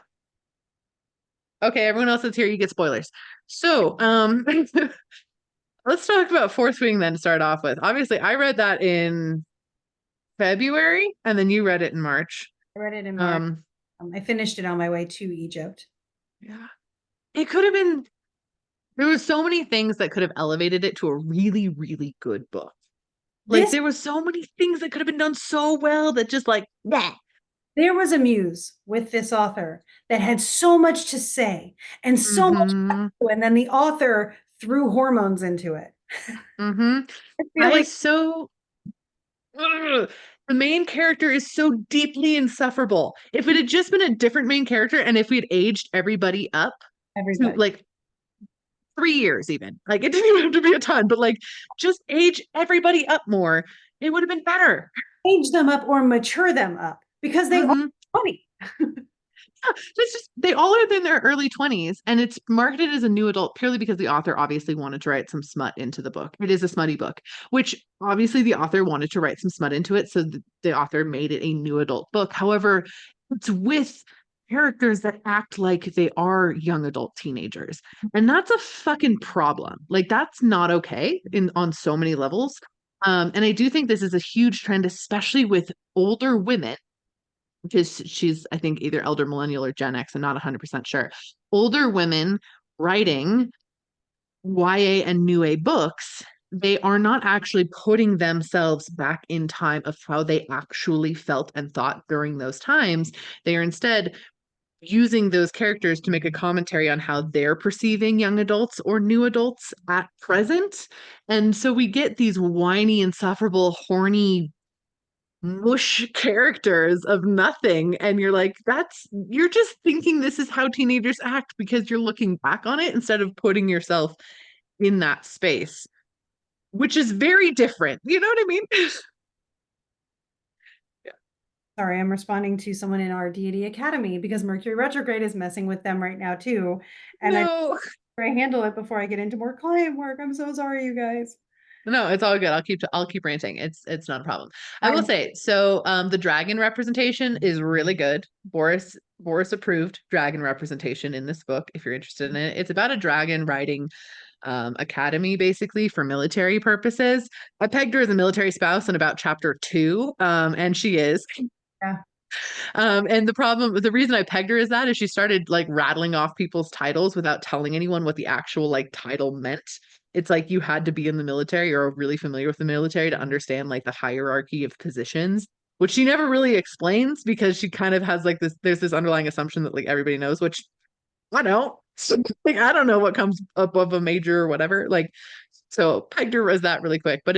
Okay, everyone else that's here, you get spoilers. So, let's talk about Fourth Wing then to start off with. Obviously, I read that in February, and then you read it in March. I read it in March. Um, I finished it on my way to Egypt. yeah, it could have been. There was so many things that could have elevated it to a really, really good book. Like This there was so many things that could have been done so well that just like that. There was a muse with this author that had so much to say and so much, Mm-hmm. and then the author threw hormones into it. Mm-hmm. I feel I like so Ugh. The main character is so deeply insufferable. If it had just been a different main character and if we had aged everybody up to everybody like 3 years, even like it didn't even have to be a ton, but like just age everybody up more, it would have been better. age them up or mature them up because they are Mm-hmm. 20. It's just they all are in their early 20s and it's marketed as a new adult purely because the author obviously wanted to write some smut into the book. It is a smutty book, which obviously the author wanted to write some smut into it, so the author made it a new adult book. However, it's with characters that act like they are young adult teenagers, and that's a fucking problem. Like that's not okay in on so many levels. And I do think this is a huge trend, especially with older women because she's, I think, either elder millennial or Gen X. I'm not 100% sure. Older women writing YA and New A books, they are not actually putting themselves back in time of how they actually felt and thought during those times. They are instead using those characters to make a commentary on how they're perceiving young adults or new adults at present. And so we get these whiny, insufferable, horny mush characters of nothing and you're like you're just thinking this is how teenagers act because you're looking back on it instead of putting yourself in that space, which is very different, you know what I mean? Yeah. Sorry, I'm responding to someone in our deity academy because Mercury retrograde is messing with them right now too. And No, I handle it before I get into more client work. I'm so sorry, you guys. no, it's all good. I'll keep ranting. It's not a problem. I will I say so. The dragon representation is really good. Boris approved dragon representation in this book. If you're interested in it, it's about a dragon riding academy basically for military purposes. I pegged her as a military spouse in about chapter 2, and she is. yeah, And the reason I pegged her is that is she started like rattling off people's titles without telling anyone what the actual like title meant. It's like you had to be in the military or really familiar with the military to understand like the hierarchy of positions, which she never really explains because she kind of has like there's this underlying assumption that like everybody knows, which I don't. Like I don't know what comes above a major or whatever. Like so pegged her as that really quick, but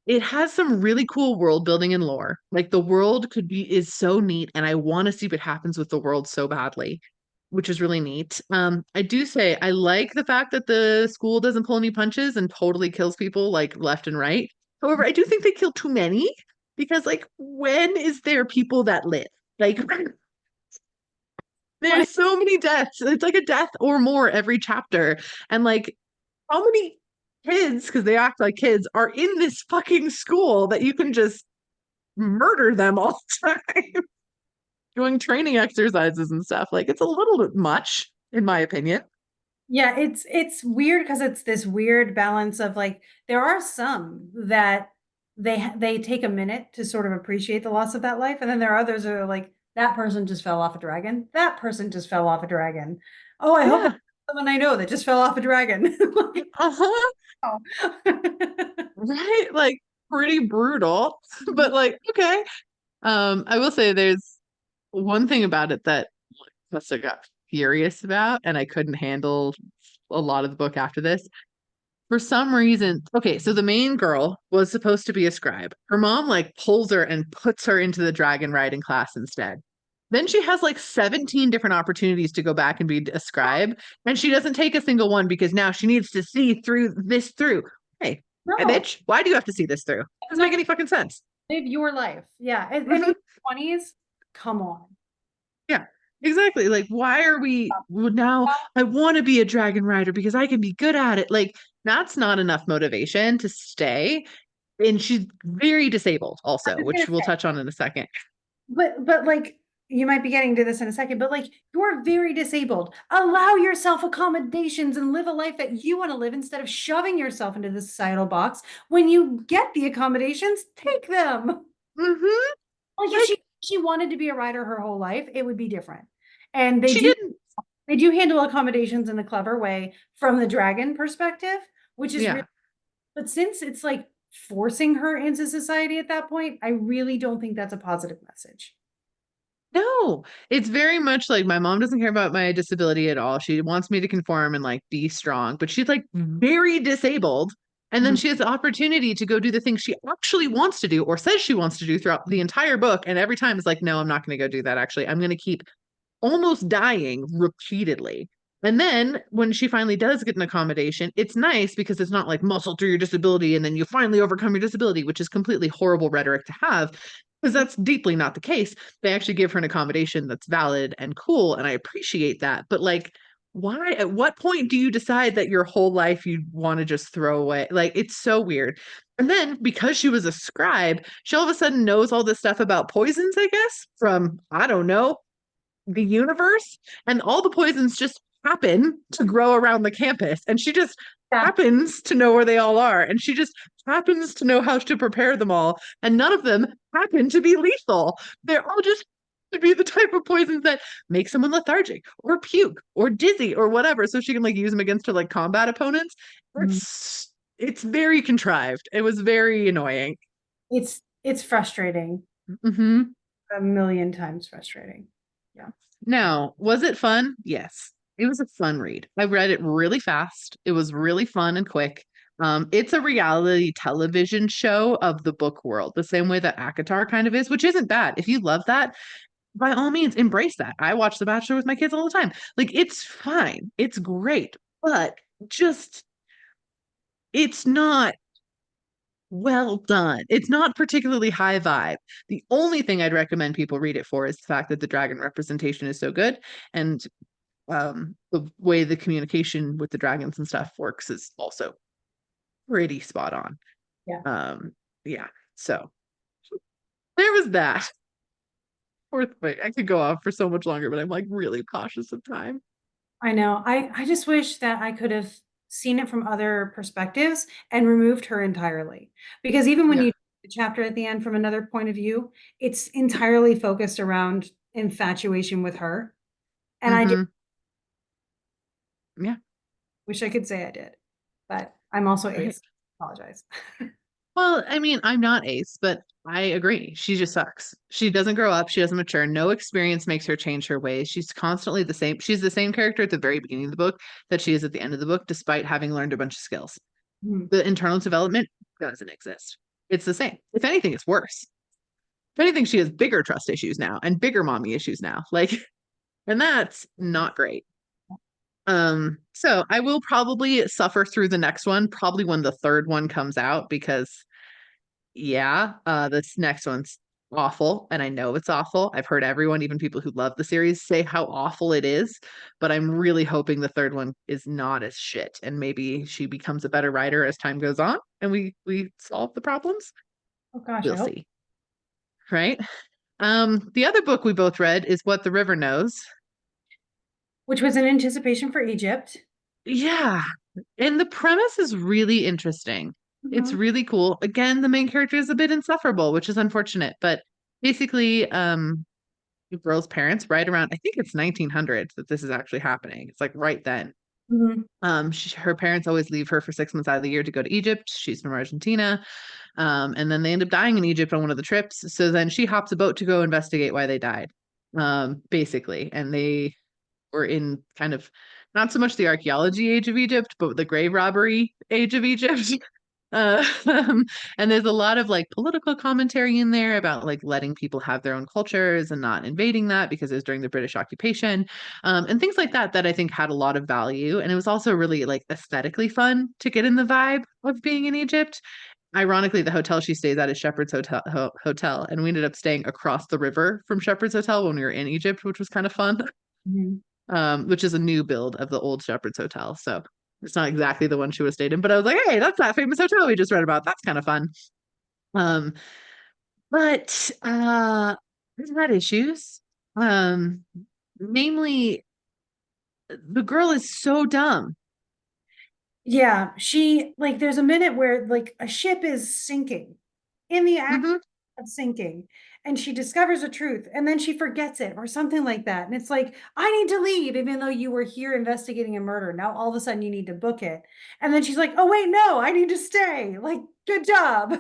it has some really cool world building and lore. Like the world is so neat, and I want to see what happens with the world so badly, which is really neat. I do say I like the fact that the school doesn't pull any punches and totally kills people like left and right. However, I do think they kill too many because like when is there people that live? Like What? there's so many deaths. It's like a death or more every chapter. And like how many kids, because they act like kids, are in this fucking school that you can just murder them all the time doing training exercises and stuff. Like it's a little bit much, in my opinion. Yeah, it's weird because it's this weird balance of like there are some that they take a minute to sort of appreciate the loss of that life, and then there are others that are like that person just fell off a dragon. That person just fell off a dragon. Oh, I hope it's Yeah. someone I know that just fell off a dragon. Like, Uh-huh. oh. Right? Like pretty brutal. But like, okay. I will say there's one thing about it that must have got furious about, and I couldn't handle a lot of the book after this. For some reason, okay, so the main girl was supposed to be a scribe. Her mom like pulls her and puts her into the dragon riding class instead. Then she has like 17 different opportunities to go back and be a scribe, and she doesn't take a single one because now she needs to see through this through. Hey, hey No, bitch, why do you have to see this through? Doesn't make any fucking sense. live your life. Yeah, and in Mhm. your 20s, come on. Yeah, exactly. Like, why are we well, now? I want to be a dragon rider because I can be good at it. Like, that's not enough motivation to stay. And she's very disabled, I also, was gonna which we'll say, touch on in a second. but like you might be getting to this in a second, but like you're very disabled. Allow yourself accommodations and live a life that you want to live instead of shoving yourself into the societal box. When you get the accommodations, take them. Hmm. Like if Like, she wanted to be a writer her whole life, it would be different. And she didn't. they do handle accommodations in a clever way from the dragon perspective, which is really, Yeah. but since it's like forcing her into society at that point, I really don't think that's a positive message. No, it's very much like my mom doesn't care about my disability at all. She wants me to conform and like be strong, but she's like very disabled. And then Mhm. she has the opportunity to go do the things she actually wants to do or says she wants to do throughout the entire book. And every time it's like, no, I'm not going to go do that. Actually, I'm going to keep almost dying repeatedly. And then when she finally does get an accommodation, it's nice because it's not like muscle through your disability and then you finally overcome your disability, which is completely horrible rhetoric to have because that's deeply not the case. They actually give her an accommodation that's valid and cool. And I appreciate that. But like, why, at what point do you decide that your whole life you want to just throw away? Like, it's so weird. And then because she was a scribe, she all of a sudden knows all this stuff about poisons, I guess, from, I don't know, the universe, and all the poisons just happen to grow around the campus, and she just Yeah. happens to know where they all are, and she just happens to know how to prepare them all, and none of them happen to be lethal. They're all just to be the type of poisons that make someone lethargic or puke or dizzy or whatever, so she can like use them against her like combat opponents. Mhm. It's very contrived. It was very annoying. It's frustrating. Hmm. A million times frustrating. Yeah. Now, was it fun? Yes. It was a fun read. I read it really fast. It was really fun and quick. It's a reality television show of the book world, the same way that ACOTAR kind of is, which isn't bad. If you love that, by all means, embrace that. I watch The Bachelor with my kids all the time. Like, it's fine. It's great, but just, it's not well done. It's not particularly high vibe. The only thing I'd recommend people read it for is the fact that the dragon representation is so good. And the way the communication with the dragons and stuff works is also pretty spot on. Yeah. Um, yeah. So there was that. Fourth wait, I could go off for so much longer, but I'm like really cautious of time. I know. I just wish that I could have seen it from other perspectives and removed her entirely. Because even when Yeah. you the chapter at the end from another point of view, it's entirely focused around infatuation with her. And I did Mm-hmm. Yeah. wish I could say I did, but I'm also Right. ace. Apologize. Well, I mean, I'm not Ace, but I agree. She just sucks. She doesn't grow up. She doesn't mature. No experience makes her change her ways. She's constantly the same. She's the same character at the very beginning of the book that she is at the end of the book, despite having learned a bunch of skills. Hmm. The internal development doesn't exist. It's the same. If anything, it's worse. If anything, she has bigger trust issues now and bigger mommy issues now. Like, and that's not great. So I will probably suffer through the next one, probably when the third one comes out, because Yeah, this next one's awful, and I know it's awful. I've heard everyone, even people who love the series, say how awful it is, but I'm really hoping the third one is not as shit, and maybe she becomes a better writer as time goes on, and we solve the problems. Oh gosh, I We'll hope. see, right? The other book we both read is What the River Knows. Which was in anticipation for Egypt. Yeah, and the premise is really interesting. It's Mhm. really cool. Again, the main character is a bit insufferable, which is unfortunate, but basically, the girl's parents, right around, I think it's 1900s that this is actually happening. It's like right then. Mhm. Her parents always leave her for 6 months out of the year to go to Egypt. She's from Argentina. And then they end up dying in Egypt on one of the trips. So then she hops a boat to go investigate why they died, basically. And they were in kind of not so much the archaeology age of Egypt, but the grave robbery age of Egypt. Uh, and there's a lot of like political commentary in there about like letting people have their own cultures and not invading that because it was during the British occupation, and things like that that I think had a lot of value. And it was also really like aesthetically fun to get in the vibe of being in Egypt. Ironically, the hotel she stays at is Shepherd's Hotel, and we ended up staying across the river from Shepherd's Hotel when we were in Egypt, which was kind of fun. Mhm. Which is a new build of the old Shepherd's Hotel. So it's not exactly the one she was stayed in, but I was like, hey, that's that famous hotel we just read about. That's kind of fun. Um, but There's had issues. Um, Namely, the girl is so dumb. Yeah, she like there's a minute where like a ship is sinking in the act Hmm. of sinking, and she discovers a truth and then she forgets it or something like that. And it's like, I need to leave, even though you were here investigating a murder. Now all of a sudden you need to book it. And then she's like, oh wait, no, I need to stay. Like, good job.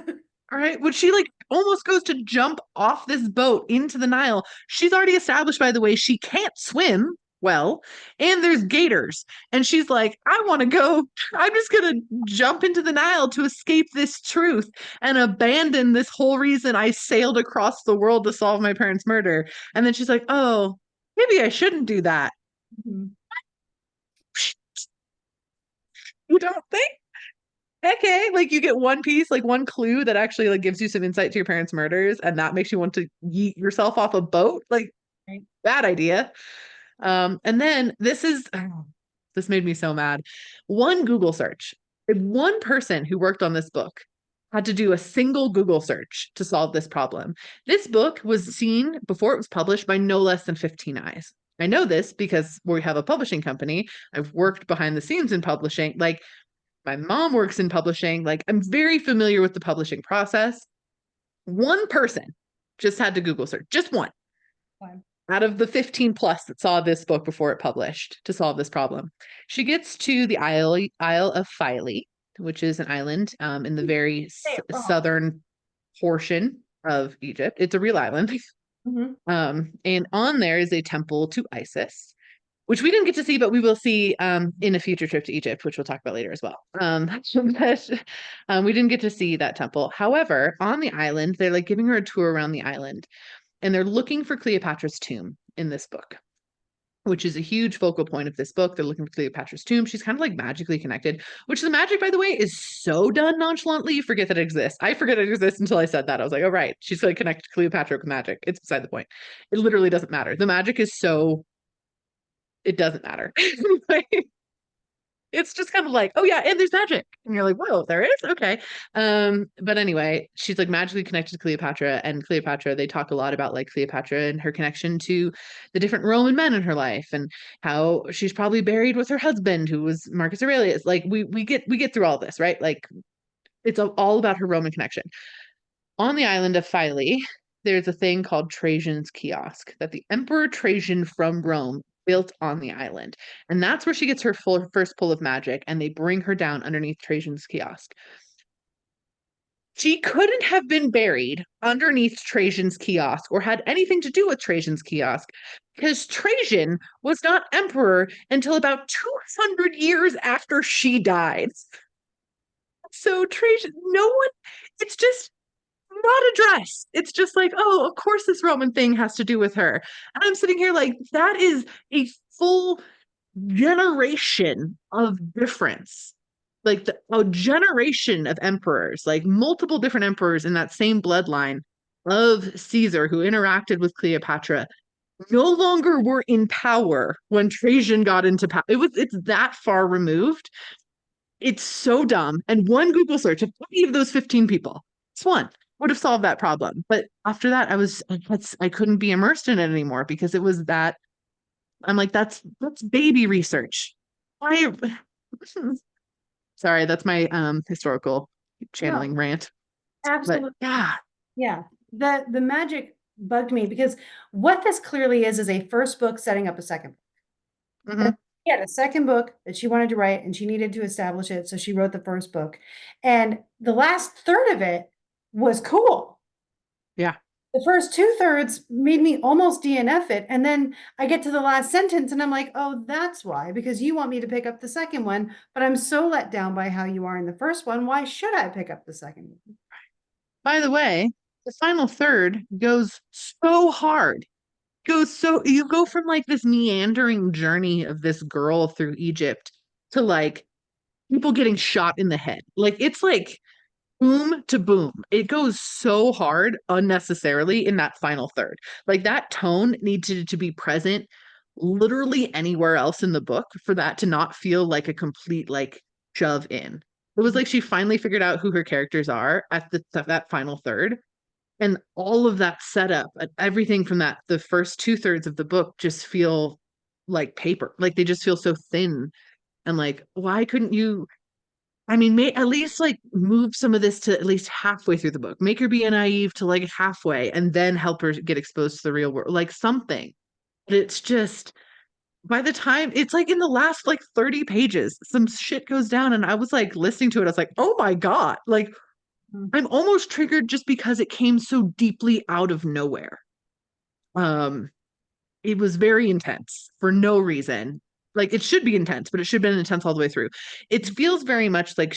All right. When she like almost goes to jump off this boat into the Nile, she's already established, by the way, she can't swim well, and there's gators. And she's like, I want to go. I'm just going to jump into the Nile to escape this truth and abandon this whole reason I sailed across the world to solve my parents' murder. And then she's like, oh, maybe I shouldn't do that. Mhm. You don't think? Okay, like you get one piece, like one clue that actually like gives you some insight to your parents' murders, and that makes you want to yeet yourself off a boat. Like Right. bad idea. And then this is this made me so mad. One Google search. One person who worked on this book had to do a single Google search to solve this problem. This book was seen before it was published by no less than 15 eyes. I know this because we have a publishing company. I've worked behind the scenes in publishing. Like my mom works in publishing. Like I'm very familiar with the publishing process. One person just had to Google search, just one Fine. out of the 15 plus that saw this book before it published to solve this problem. She gets to the Isle of Philae, which is an island in the very Say it wrong. southern portion of Egypt. It's a real island. Mhm. And on there is a temple to Isis, which we didn't get to see, but we will see in a future trip to Egypt, which we'll talk about later as well. But we didn't get to see that temple. However, on the island, they're like giving her a tour around the island, and they're looking for Cleopatra's tomb in this book, which is a huge focal point of this book. They're looking for Cleopatra's tomb. She's kind of like magically connected, which the magic, by the way, is so done nonchalantly. You forget that it exists. I forget it exists until I said that. I was like, oh, right. She's going to connect Cleopatra with magic. It's beside the point. It literally doesn't matter. The magic is so, it doesn't matter. Like, it's just kind of like, oh yeah, and there's magic. And you're like, whoa, there is? Okay. But anyway, she's like magically connected to Cleopatra, and Cleopatra, they talk a lot about like Cleopatra and her connection to the different Roman men in her life and how she's probably buried with her husband, who was Marcus Aurelius. Like we get through all this, right? Like it's all about her Roman connection. On the island of Philae, there's a thing called Trajan's kiosk that the Emperor Trajan from Rome built on the island. And that's where she gets her first pull of magic, and they bring her down underneath Trajan's kiosk. She couldn't have been buried underneath Trajan's kiosk or had anything to do with Trajan's kiosk because Trajan was not emperor until about 200 years after she died. So Trajan, no one, it's just not addressed. It's just like, oh, of course this Roman thing has to do with her. And I'm sitting here like, that is a full generation of difference like a generation of emperors, like multiple different emperors in that same bloodline of Caesar who interacted with Cleopatra, no longer were in power when Trajan got into power. It's that far removed. It's so dumb. And one Google search of any of those 15 people, it's one, would have solved that problem. But after that, I couldn't be immersed in it anymore because it was that. I'm like, that's baby research. Why? Sorry, that's my historical No, channeling rant. But absolutely. yeah. Yeah. The magic bugged me because what this clearly is a first book setting up a second. Hmm. She had a second book that she wanted to write and she needed to establish it. So she wrote the first book. And the last third of it was cool. Yeah. The first two thirds made me almost DNF it. And then I get to the last sentence and I'm like, oh, that's why, because you want me to pick up the second one. But I'm so let down by how you are in the first one. Why should I pick up the second one? By the way, the final third goes so hard. Goes so you go from like this meandering journey of this girl through Egypt to like people getting shot in the head. Like it's like boom to boom. It goes so hard unnecessarily in that final third. Like that tone needed to be present literally anywhere else in the book for that to not feel like a complete like shove in. It was like she finally figured out who her characters are at that final third. And all of that setup, everything from that, the first two thirds of the book just feel like paper. Like they just feel so thin. And like, why couldn't you I mean, may at least like move some of this to at least halfway through the book. Make her be a naive to like halfway and then help her get exposed to the real world. Like something. But it's just by the time it's like in the last like 30 pages, some shit goes down and I was like listening to it. I was like, oh my God. Like Mhm. I'm almost triggered just because it came so deeply out of nowhere. Um, it was very intense for no reason. Like it should be intense, but it should have been intense all the way through. It feels very much like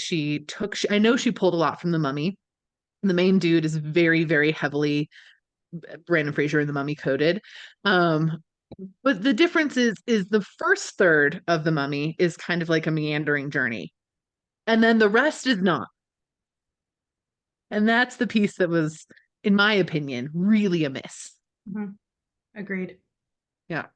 I know she pulled a lot from the mummy. The main dude is very, very heavily Brandon Fraser in the mummy coded. Um, but the difference is the first third of the mummy is kind of like a meandering journey. And then the rest is not. And that's the piece that was, in my opinion, really a miss. Mhm. Agreed. Yeah.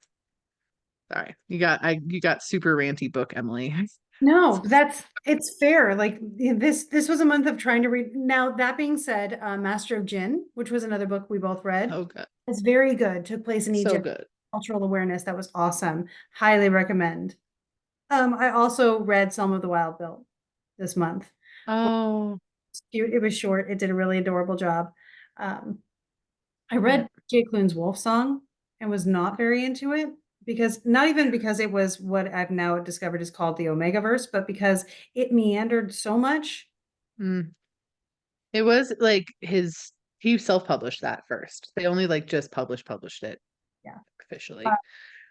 Sorry. You got super ranty book, Emily. No, that's it's fair. Like this was a month of trying to read. Now, that being said, Master of Jinn, which was another book we both read, So good. is very good. Took place in So Egypt. good. Cultural awareness. That was awesome. Highly recommend. I also read Some of the Wild Bill this month. Oh, It's cute. It was short. It did a really adorable job. Um, I yeah. read Jay Clune's Wolf Song and was not very into it because not even because it was what I've now discovered is called the Omega verse, but because it meandered so much. Mm. It was like he self-published that first. They only like just published it Yeah. Uh, officially.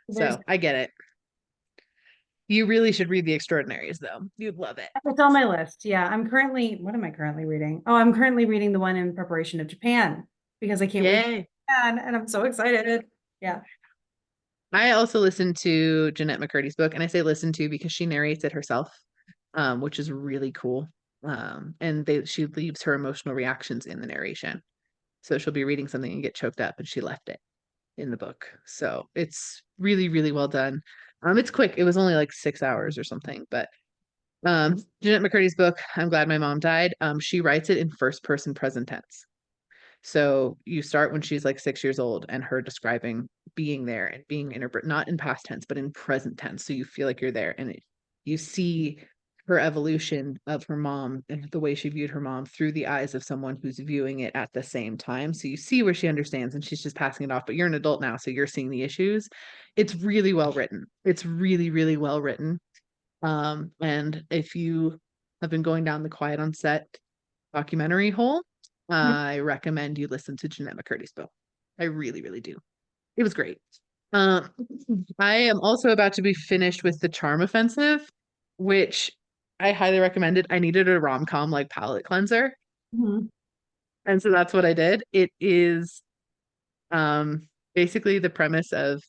there's So I get it. You really should read The Extraordinaries though. You'd love it. It's on my list. Yeah. What am I currently reading? Oh, I'm currently reading the one in preparation of Japan because I can't wait for Yay. Japan and I'm so excited. Yeah. I also listened to Jeanette McCurdy's book, and I say listen to because she narrates it herself, which is really cool. And she leaves her emotional reactions in the narration. So she'll be reading something and get choked up, and she left it in the book. So it's really, really well done. It's quick. It was only like 6 hours or something, but Jeanette McCurdy's book, I'm Glad My Mom Died. She writes it in first person present tense. So you start when she's like 6 years old and her describing being there and being in her, not in past tense, but in present tense. So you feel like you're there and you see her evolution of her mom and the way she viewed her mom through the eyes of someone who's viewing it at the same time. So you see where she understands and she's just passing it off, but you're an adult now. So you're seeing the issues. It's really well written. It's really, really well written. And if you have been going down the quiet on set documentary hole, Mhm. I recommend you listen to Jeanette McCurdy's book. I really, really do. It was great. Um, I am also about to be finished with The Charm Offensive, which I highly recommended. I needed a rom-com like palette cleanser. Mhm. And so that's what I did. It is basically the premise of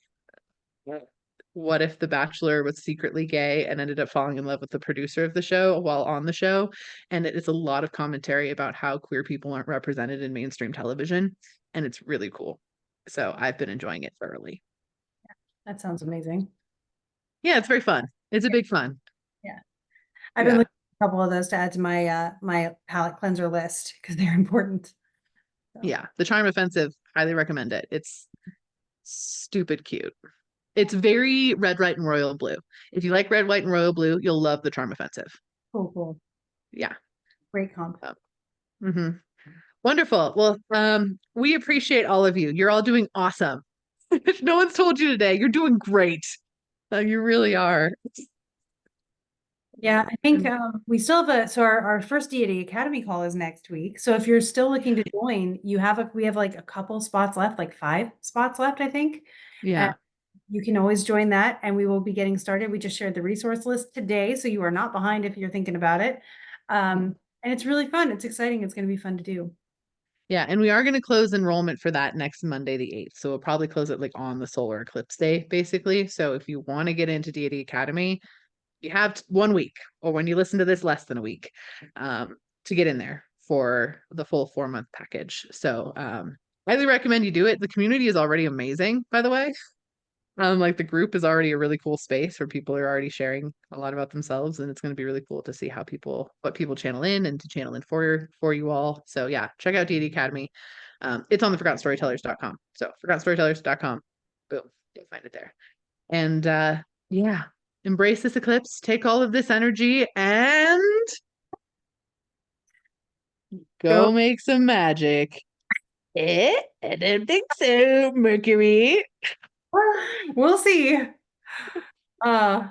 what if the bachelor was secretly gay and ended up falling in love with the producer of the show while on the show. And it is a lot of commentary about how queer people aren't represented in mainstream television. And it's really cool. So I've been enjoying it thoroughly. That sounds amazing. Yeah, it's very fun. It's a big fun. Yeah. I've been Yeah. looking at a couple of those to add to my my palette cleanser list because they're important. So, Yeah. The Charm Offensive, highly recommend it. It's stupid cute. It's very red, white, and royal blue. If you like red, white, and royal blue, you'll love the Charm Offensive. cool, cool. Yeah. Great comp. hmm Wonderful. Well, we appreciate all of you. You're all doing awesome. If no one's told you today, you're doing great. You really are. Yeah, I think we still have so our first Deity Academy call is next week. So if you're still looking to join, we have like a couple spots left, like 5 spots left, I think. And Yeah. you can always join that and we will be getting started. We just shared the resource list today, so you are not behind if you're thinking about it. And it's really fun. It's exciting. It's going to be fun to do. Yeah. And we are going to close enrollment for that next Monday, the 8th. So we'll probably close it like on the solar eclipse day, basically. So if you want to get into Deity Academy, you have 1 week, or when you listen to this, less than a week, to get in there for the full 4-month package. So highly recommend you do it. The community is already amazing, by the way. Like the group is already a really cool space where people are already sharing a lot about themselves, and it's going to be really cool to see what people channel in and to channel in for you all. So yeah, check out Deity Academy. It's on the forgottenstorytellers.com. So forgottenstorytellers.com. Boom, you'll find it there. And yeah, embrace this eclipse, take all of this energy, and Go. go make some magic. I don't think so, Mercury. We'll see. Uh